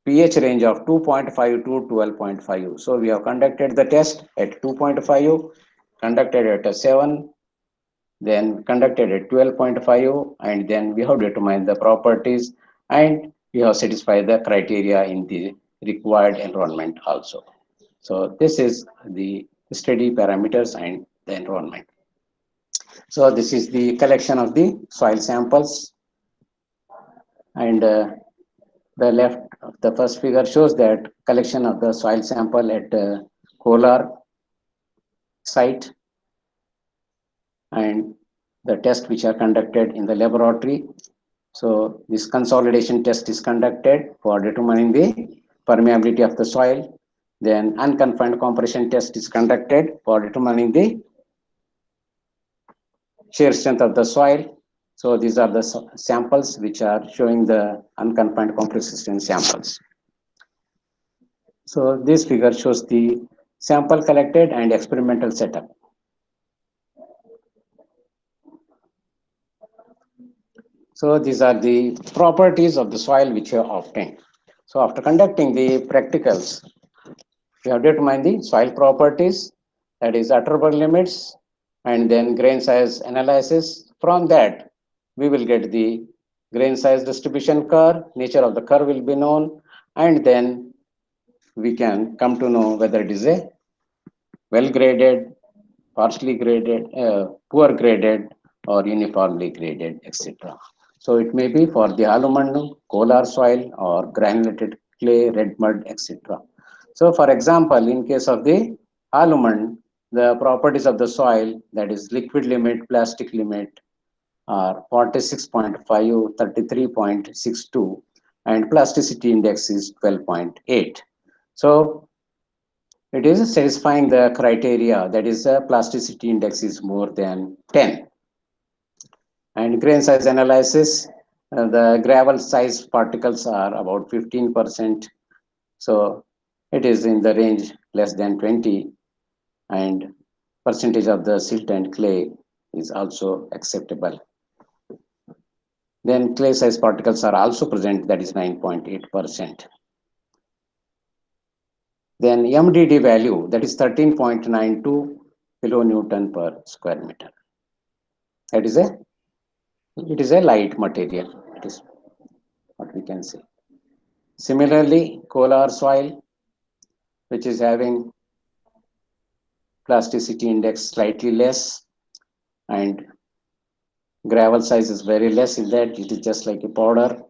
pH range of 2.5 to 12.5. So we have conducted the test at 2.5, conducted at a 7, then conducted at 12.5, and then we have determined the properties and we have satisfied the criteria in the required environment also. So this is the study parameters and the environment. So this is the collection of the soil samples, and the left of the first figure shows that collection of the soil sample at Kolar site and the tests which are conducted in the laboratory. So this consolidation test is conducted for determining the permeability of the soil. Then unconfined compression test is conducted for determining the shear strength of the soil. So these are the samples which are showing the unconfined compressive strength samples. So this figure shows the sample collected and experimental setup. So these are the properties of the soil which are obtained. So after conducting the practicals, we have determined the soil properties, that is utterable limits, and then grain size analysis. From that, we will get the grain size distribution curve, nature of the curve will be known, and then we can come to know whether it is a well graded, partially graded, poor graded, or uniformly graded, etc. So it may be for the aluminum, kolar soil, or granulated clay, red mud, etc. So, for example, in case of the aluminum, the properties of the soil, that is liquid limit, plastic limit, are 46.5, 33.62, and plasticity index is 12.8. So it is satisfying the criteria, that is the plasticity index is more than 10. And grain size analysis, the gravel size particles are about 15%. So it is in the range less than 20, and percentage of the silt and clay is also acceptable. Then clay size particles are also present, that is 9.8%. Then MDD value, that is 13.92 kilonewton per square meter. That is it is a light material. It is what we can say. Similarly, kolar soil, which is having plasticity index slightly less, and gravel size is very less in that, it is just like a powder.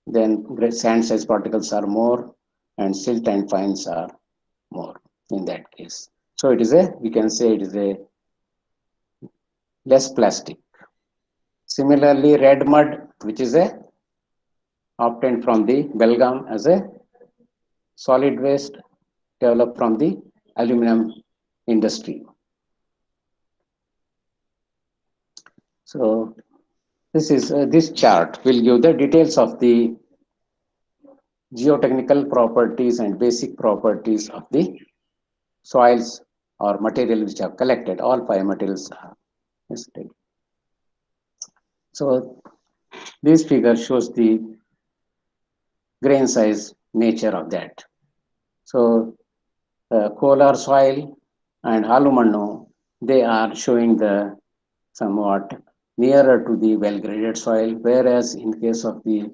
Then sand size particles are more, and silt and fines are more in that case. So it is we can say it is a less plastic. Similarly, red mud, which is obtained from the Belgaum as a solid waste developed from the aluminum industry. So this chart will give the details of the geotechnical properties and basic properties of the soils or material which are collected. All five materials are listed. So this figure shows the grain size nature of that. So kolar soil and alumino, they are showing the somewhat nearer to the well-graded soil, whereas in case of the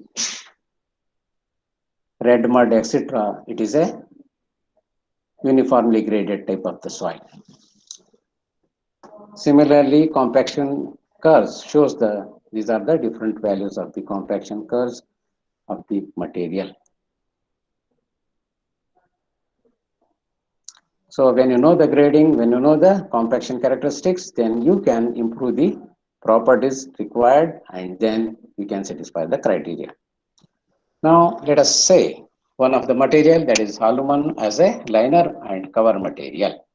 red mud, etc., it is a uniformly graded type of the soil. Similarly, compaction curves shows these are the different values of the compaction curves of the material. So when you know the grading, when you know the compaction characteristics, then you can improve the properties required, and then we can satisfy the criteria. Now, let us say one of the material, that is aluminum, as a liner and cover material.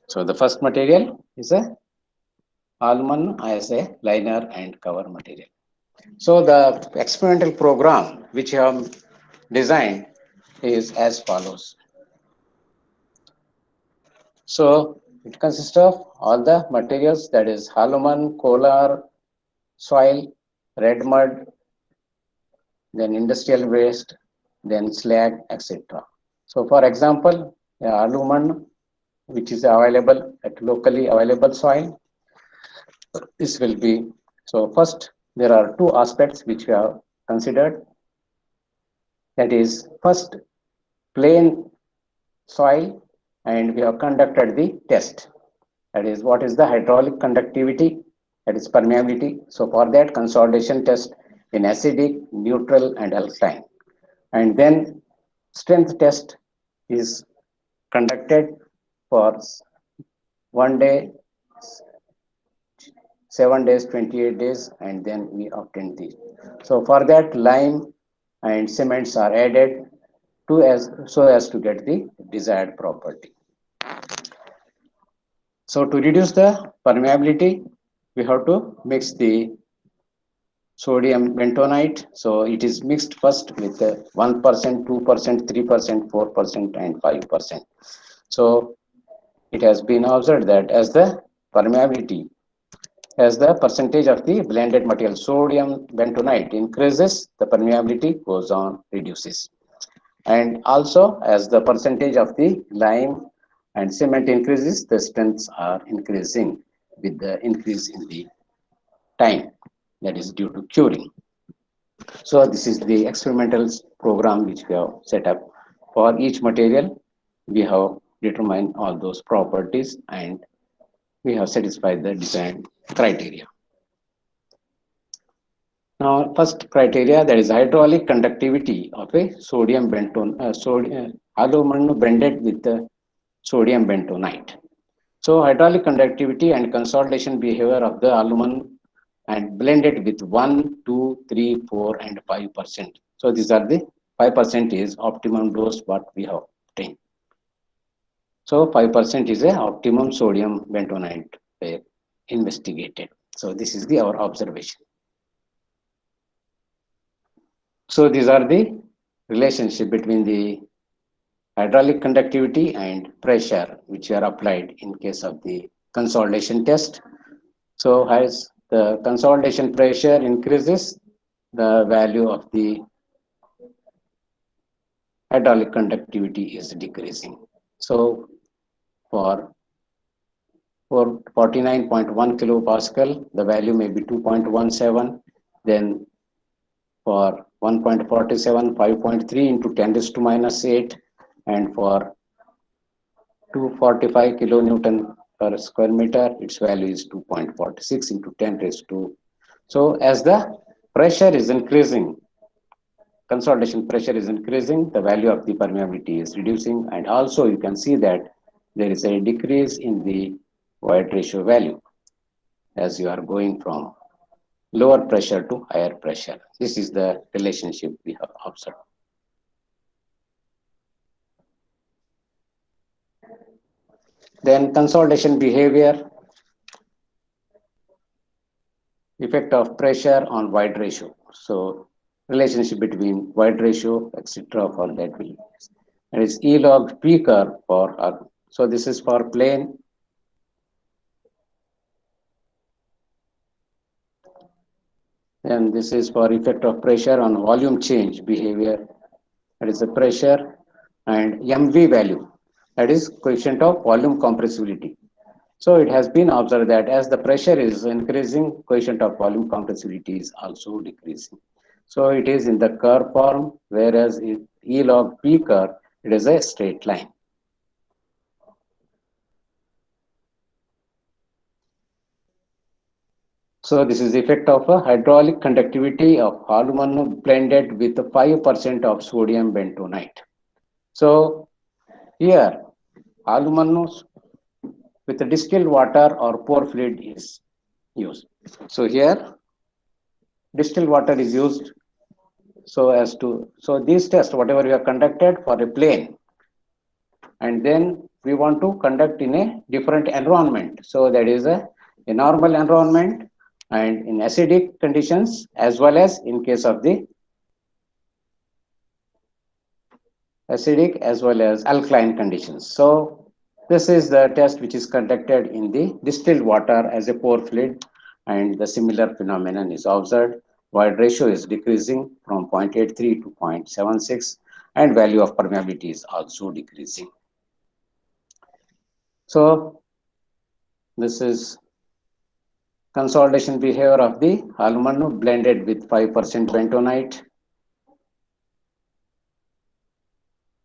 So the first material is a aluminum as a liner and cover material. So the experimental program which I have designed is as follows. So it consists of all the materials, that is aluminum, kolar, soil, red mud, then industrial waste, then slag, etc. So for example, aluminum, which is available at locally available soil, this will be, so first there are two aspects which we have considered, that is first plain soil, and we have conducted the test, that is what is the hydraulic conductivity, that is permeability. So for that, consolidation test in acidic, neutral and alkaline, and then strength test is conducted for 1 day, 7 days, 28 days, and then we obtain these. So for that, lime and cements are added to as so as to get the desired property. So to reduce the permeability, we have to mix the sodium bentonite. So it is mixed first with 1%, 2%, 3%, 4%, and 5%. So it has been observed that permeability, as the percentage of the blended material sodium bentonite increases, the permeability goes on reduces. And also as the percentage of the lime and cement increases, the strengths are increasing with the increase in the time, that is due to curing. So this is the experimental program which we have set up. For each material, we have determined all those properties and we have satisfied the design criteria. Now, first criteria, that is hydraulic conductivity of a aluminum blended with the sodium bentonite. So hydraulic conductivity and consolidation behavior of the aluminum and blended with 1, 2, 3, 4, and 5%. So these are the 5% is optimum dose what we have obtained. So 5% is a optimum sodium bentonite investigated. So this is the our observation. So these are the relationship between the hydraulic conductivity and pressure which are applied in case of the consolidation test. So as the consolidation pressure increases, the value of the hydraulic conductivity is decreasing. So for 49.1 kilopascal, the value may be 2.17. Then for 1.47, 5.3 into 10 raised to minus 8, and for 245 kilonewton per square meter, its value is 2.46 into 10 raised to. So as the pressure is increasing, consolidation pressure is increasing, the value of the permeability is reducing, and also you can see that there is a decrease in the void ratio value as you are going from lower pressure to higher pressure. This is the relationship we have observed. Then consolidation behavior, effect of pressure on void ratio. So relationship between void ratio, etc. for that will. And it's E log P curve for so this is for plane. And this is for effect of pressure on volume change behavior. That is the pressure, and MV value, that is coefficient of volume compressibility. So it has been observed that as the pressure is increasing, coefficient of volume compressibility is also decreasing. So it is in the curve form, whereas E log P curve, it is a straight line. So this is the effect of a hydraulic conductivity of aluminum blended with 5% of sodium bentonite. So here, aluminum with the distilled water or pore fluid is use. So here distilled water is used so these tests whatever we have conducted for a plane, and then we want to conduct in a different environment. So that is a normal environment and in acidic conditions as well as in case of the acidic as well as alkaline conditions. So this is the test which is conducted in the distilled water as a pore fluid, and the similar phenomenon is observed. Void ratio is decreasing from 0.83 to 0.76, and value of permeability is also decreasing. So this is consolidation behavior of the Alumanu blended with 5% bentonite,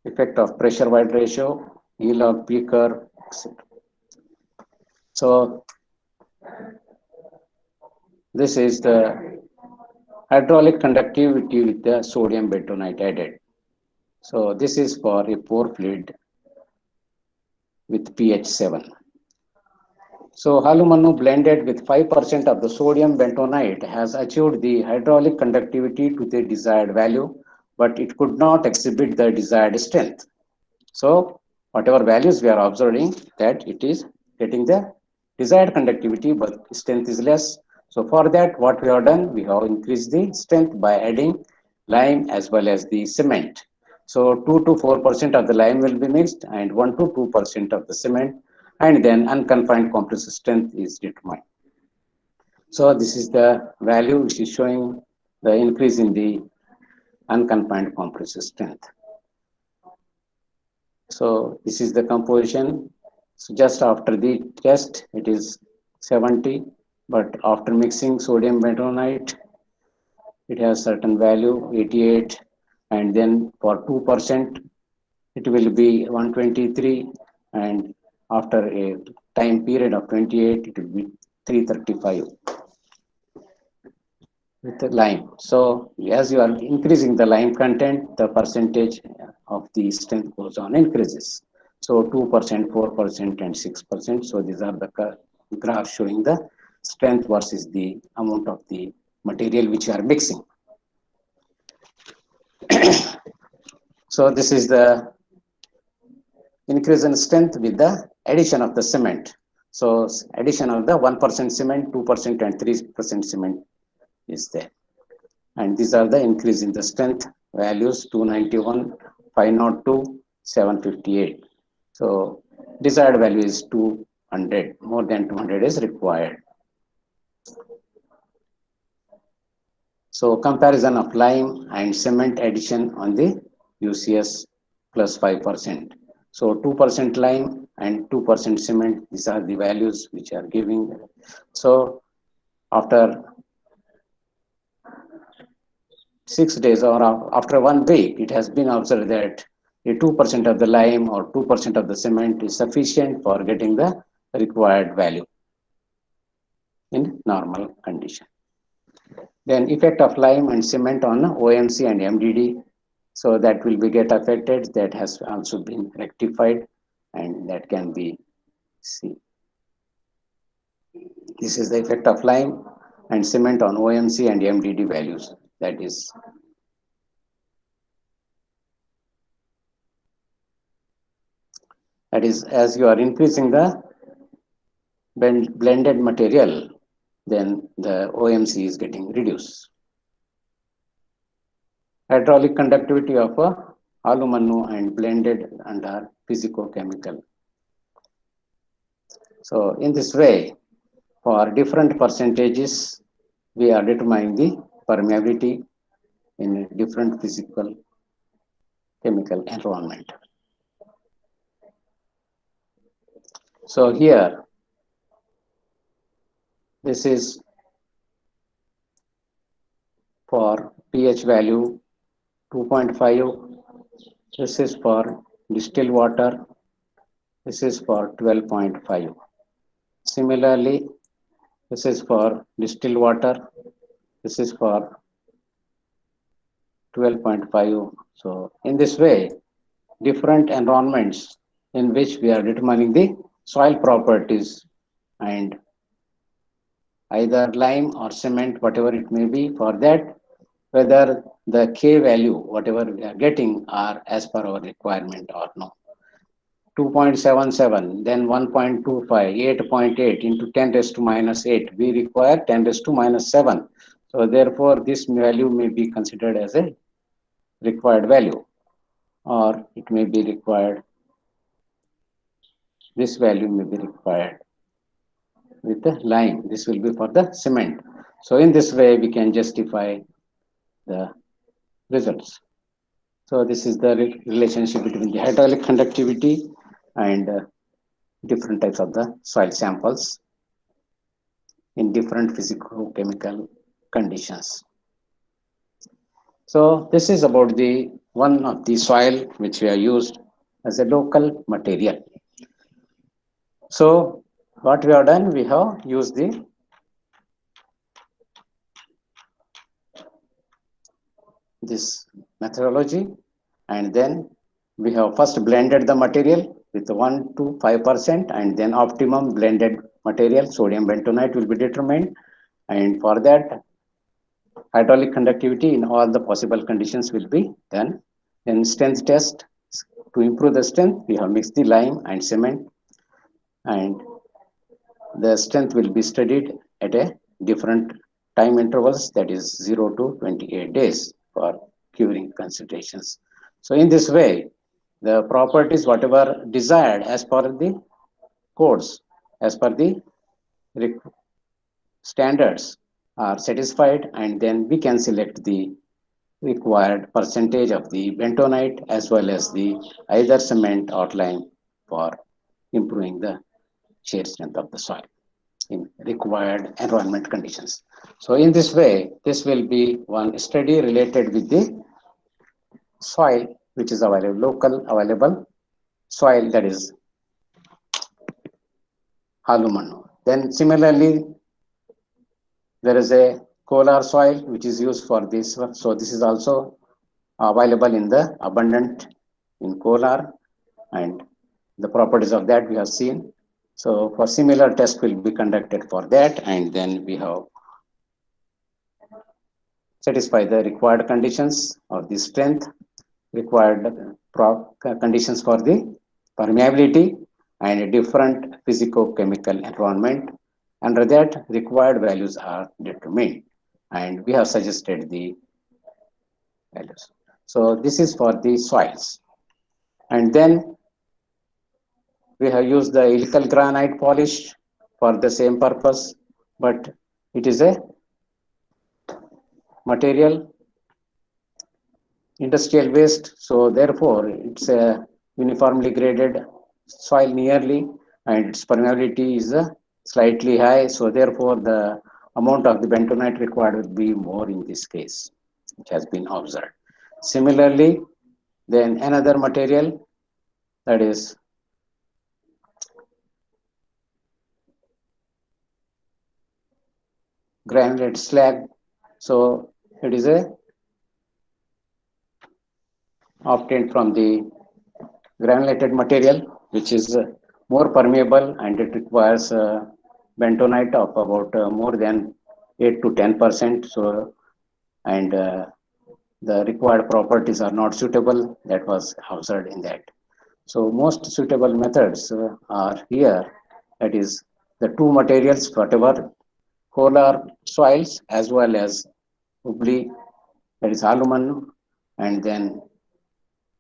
effect of pressure void ratio, yield of peaker, etc. So this is the hydraulic conductivity with the sodium bentonite added. So this is for a pore fluid with pH 7. So Halumanu blended with 5% of the sodium bentonite has achieved the hydraulic conductivity to the desired value, but it could not exhibit the desired strength. So whatever values we are observing that it is getting the desired conductivity, but strength is less. So for that, what we have done, we have increased the strength by adding lime as well as the cement. So 2 to 4% of the lime will be mixed and 1 to 2% of the cement, and then unconfined compressive strength is determined. So this is the value which is showing the increase in the unconfined compressive strength. So this is the composition. So just after the test, it is 70, but after mixing sodium bentonite, it has certain value 88, and then for 2%, it will be 123, and after a time period of 28, it will be 335 with the lime. So as you are increasing the lime content, the percentage of the strength goes on increases. So 2%, 4%, and 6%. So these are the graphs showing the strength versus the amount of the material which you are mixing. So this is the increase in strength with the addition of the cement. So addition of the 1% cement, 2%, and 3% cement is there. And these are the increase in the strength values 291, 502, 758. So desired value is 200, more than 200 is required. So comparison of lime and cement addition on the UCS plus 5%. So 2% lime and 2% cement, these are the values which are giving. So after 6 days or after 1 week, it has been observed that a 2% of the lime or 2% of the cement is sufficient for getting the required value in normal condition. Then effect of lime and cement on OMC and MDD. So that will be get affected. That has also been rectified, and that can be seen. This is the effect of lime and cement on OMC and MDD values. That is, as you are increasing the blended material, then the OMC is getting reduced. Hydraulic conductivity of Alumanu and blended under physicochemical. So in this way, for different percentages, we are determining the permeability in different physical chemical environment. So here, this is for pH value 2.5. This is for distilled water. This is for 12.5. Similarly, this is for distilled water. This is for 12.5. So in this way, different environments in which we are determining the soil properties and either lime or cement, whatever it may be. For that, whether the K value, whatever we are getting, are as per our requirement or no. 2.77, then 1.25, 8.8 into 10 raised to minus 8. We require 10 raised to minus 7. So therefore, this value may be considered as a required value, or it may be required, this value may be required with the lime. This will be for the cement. So in this way, we can justify the results. So this is the relationship between the hydraulic conductivity and different types of the soil samples in different physico-chemical conditions. So this is about the one of the soil which we are used as a local material. So what we have done, we have used the this methodology, and then we have first blended the material with 1 to 5%, and then optimum blended material sodium bentonite will be determined, and for that hydraulic conductivity in all the possible conditions will be done. Then strength test, to improve the strength we have mixed the lime and cement, and the strength will be studied at a different time intervals, that is 0 to 28 days for curing concentrations. So in this way, the properties whatever desired as per the codes, as per the standards are satisfied, and then we can select the required percentage of the bentonite as well as the either cement or lime for improving the shear strength of the soil in required environment conditions. So in this way, this will be one study related with the soil which is available, local available soil, that is Halumanu. Then similarly, there is a kolar soil which is used for this one. So this is also available in the abundant in kolar, and the properties of that we have seen. So for similar test will be conducted for that, and then we have satisfy the required conditions of the strength, required conditions for the permeability and different physico-chemical environment. Under that, required values are determined, and we have suggested the values. So this is for the soils. And then we have used the helical granite polish for the same purpose, but it is a material industrial waste. So therefore, it's a uniformly graded soil nearly, and its permeability is slightly high. So therefore, the amount of the bentonite required would be more in this case, which has been observed. Similarly, then another material, that is granulate slag. So it is a obtained from the granulated material, which is more permeable, and it requires bentonite of about more than 8 to 10%. So, and the required properties are not suitable. That was observed in that. So, most suitable methods are here. That is the two materials, whatever kolar soils as well as Hubli, that is aluminum, and then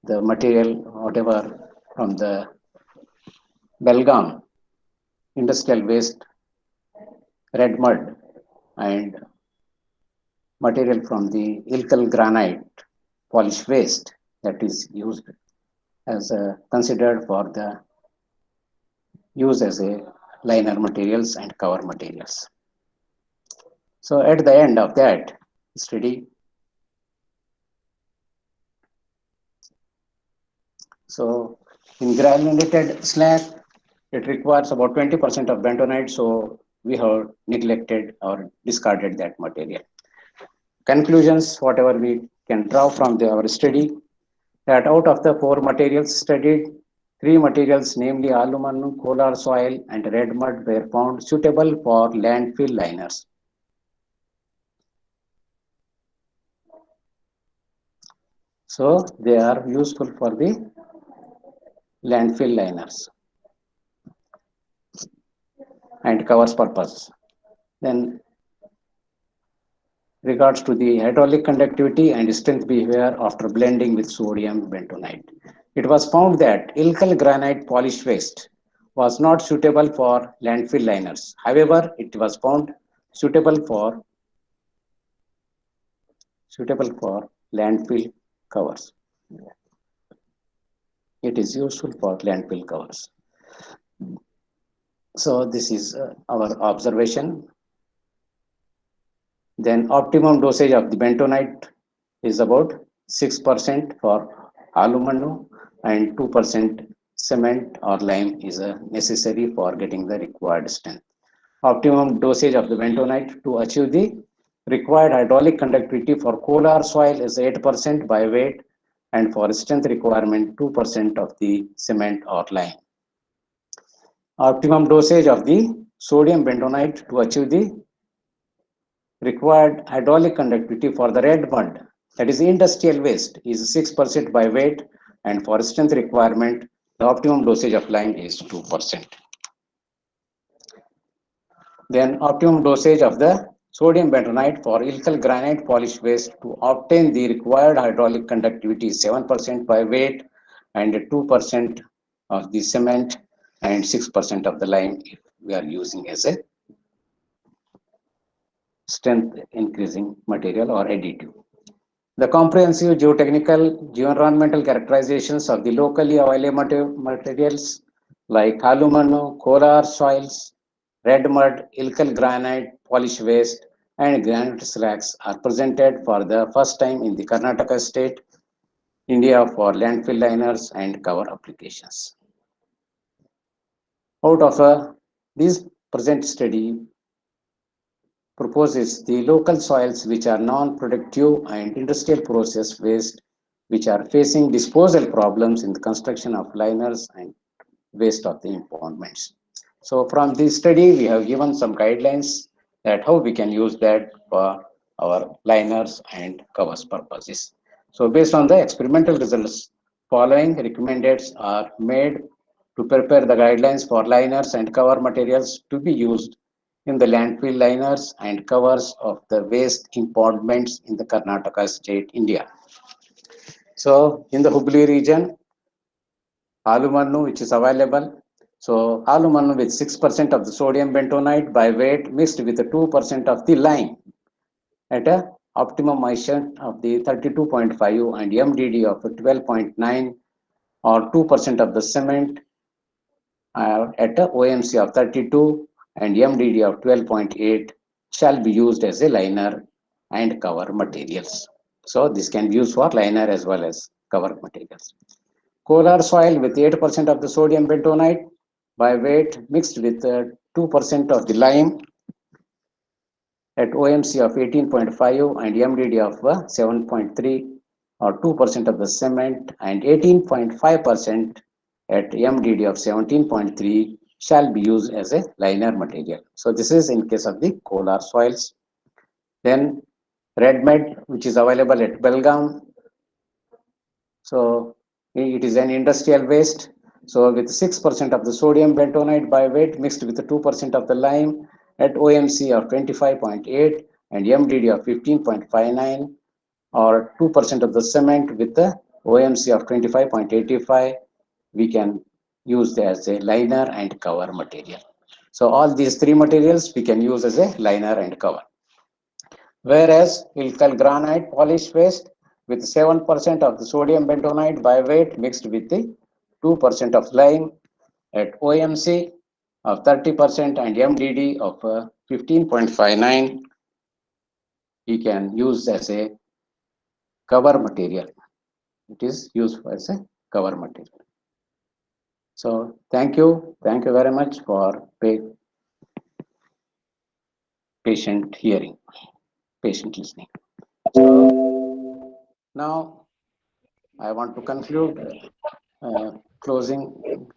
the material, whatever from the Belgaum industrial waste, red mud, and material from the Ilkal granite polish waste that is used as considered for the use as a liner materials and cover materials. So at the end of that study, so in granulated slag, it requires about 20% of bentonite, so we have neglected or discarded that material. Conclusions, whatever we can draw from our study, that out of the four materials studied, Three materials, namely aluminum, kolar soil, and red mud, were found suitable for landfill liners. So they are useful for the landfill liners and covers purpose. Then regards to the hydraulic conductivity and strength behavior after blending with sodium bentonite. It was found that alkyl granite polish waste was not suitable for landfill liners. However, it was found suitable for landfill covers. It is useful for landfill covers. So this is our observation. Then optimum dosage of the bentonite is about 6% for aluminum and 2% cement or lime is necessary for getting the required strength. Optimum dosage of the bentonite to achieve the required hydraulic conductivity for kolar soil is 8% by weight, and for strength requirement 2% of the cement or lime. Optimum dosage of the sodium bentonite to achieve the required hydraulic conductivity for the red mud, that is industrial waste, is 6% by weight, and for strength requirement, the optimum dosage of lime is 2%. Then optimum dosage of the sodium bentonite for alkyl granite polish waste to obtain the required hydraulic conductivity is 7% by weight, and 2% of the cement and 6% of the lime if we are using as a strength increasing material or additive. The comprehensive geotechnical, geoenvironmental characterizations of the locally available materials like aluminum, kolar soils, red mud, alkyl granite, polish waste, and granite slags are presented for the first time in the Karnataka state, India for landfill liners and cover applications. Out of this present study proposes the local soils which are non-productive and industrial process waste which are facing disposal problems in the construction of liners and waste of the impoundments. So from this study, we have given some guidelines that how we can use that for our liners and covers purposes. So based on the experimental results, following recommendeds are made to prepare the guidelines for liners and cover materials to be used in the landfill liners and covers of the waste impoundments in the Karnataka state, India. So in the Hubli region, aluminum which is available. So aluminum with 6% of the sodium bentonite by weight mixed with the 2% of the lime at a optimum moisture of the 32.5 and MDD of 12.9, or 2% of the cement at a OMC of 32 and MDD of 12.8 shall be used as a liner and cover materials. So this can be used for liner as well as cover materials. Kolar soil with 8% of the sodium bentonite by weight mixed with 2% of the lime at OMC of 18.5 and MDD of 7.3, or 2% of the cement and 18.5% at MDD of 17.3 shall be used as a liner material. So this is in case of the kolar soils. Then red mud which is available at Belgaum. So it is an industrial waste. So with 6% of the sodium bentonite by weight mixed with 2% of the lime at OMC of 25.8 and MDD of 15.59, or 2% of the cement with the OMC of 25.85, we can use as a liner and cover material. So all these three materials we can use as a liner and cover. Whereas alkyl granite polish waste with 7% of the sodium bentonite by weight mixed with the 2% of lime at OMC of 30% and MDD of 15.59, we can use as a cover material. It is used as a cover material. So thank you very much for patient hearing, patient listening. So now I want to conclude closing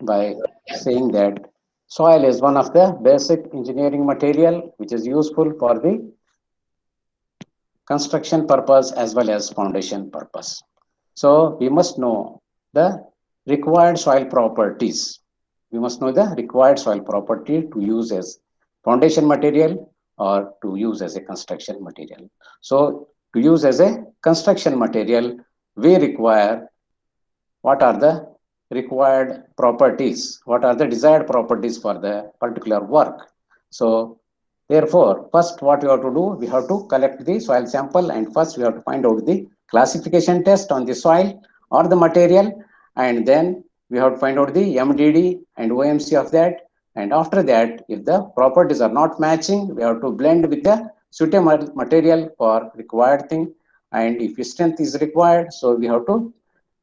by saying that soil is one of the basic engineering material which is useful for the construction purpose as well as foundation purpose. So we must know the required soil properties. We must know the required soil property to use as foundation material or to use as a construction material. So to use as a construction material, we require what are the required properties, what are the desired properties for the particular work. So therefore, first what we have to do, we have to collect the soil sample and first we have to find out the classification test on the soil or the material, and then we have to find out the MDD and OMC of that, and after that if the properties are not matching, we have to blend with the suitable material for required thing, and if strength is required, so we have to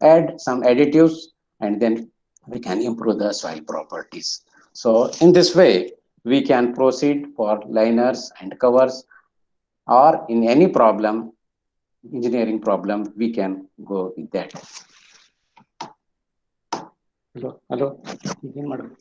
add some additives, and then we can improve the soil properties. So in this way, we can proceed for liners and covers, or in any problem, engineering problem, we can go with that. Hello, hello. Begin, madam.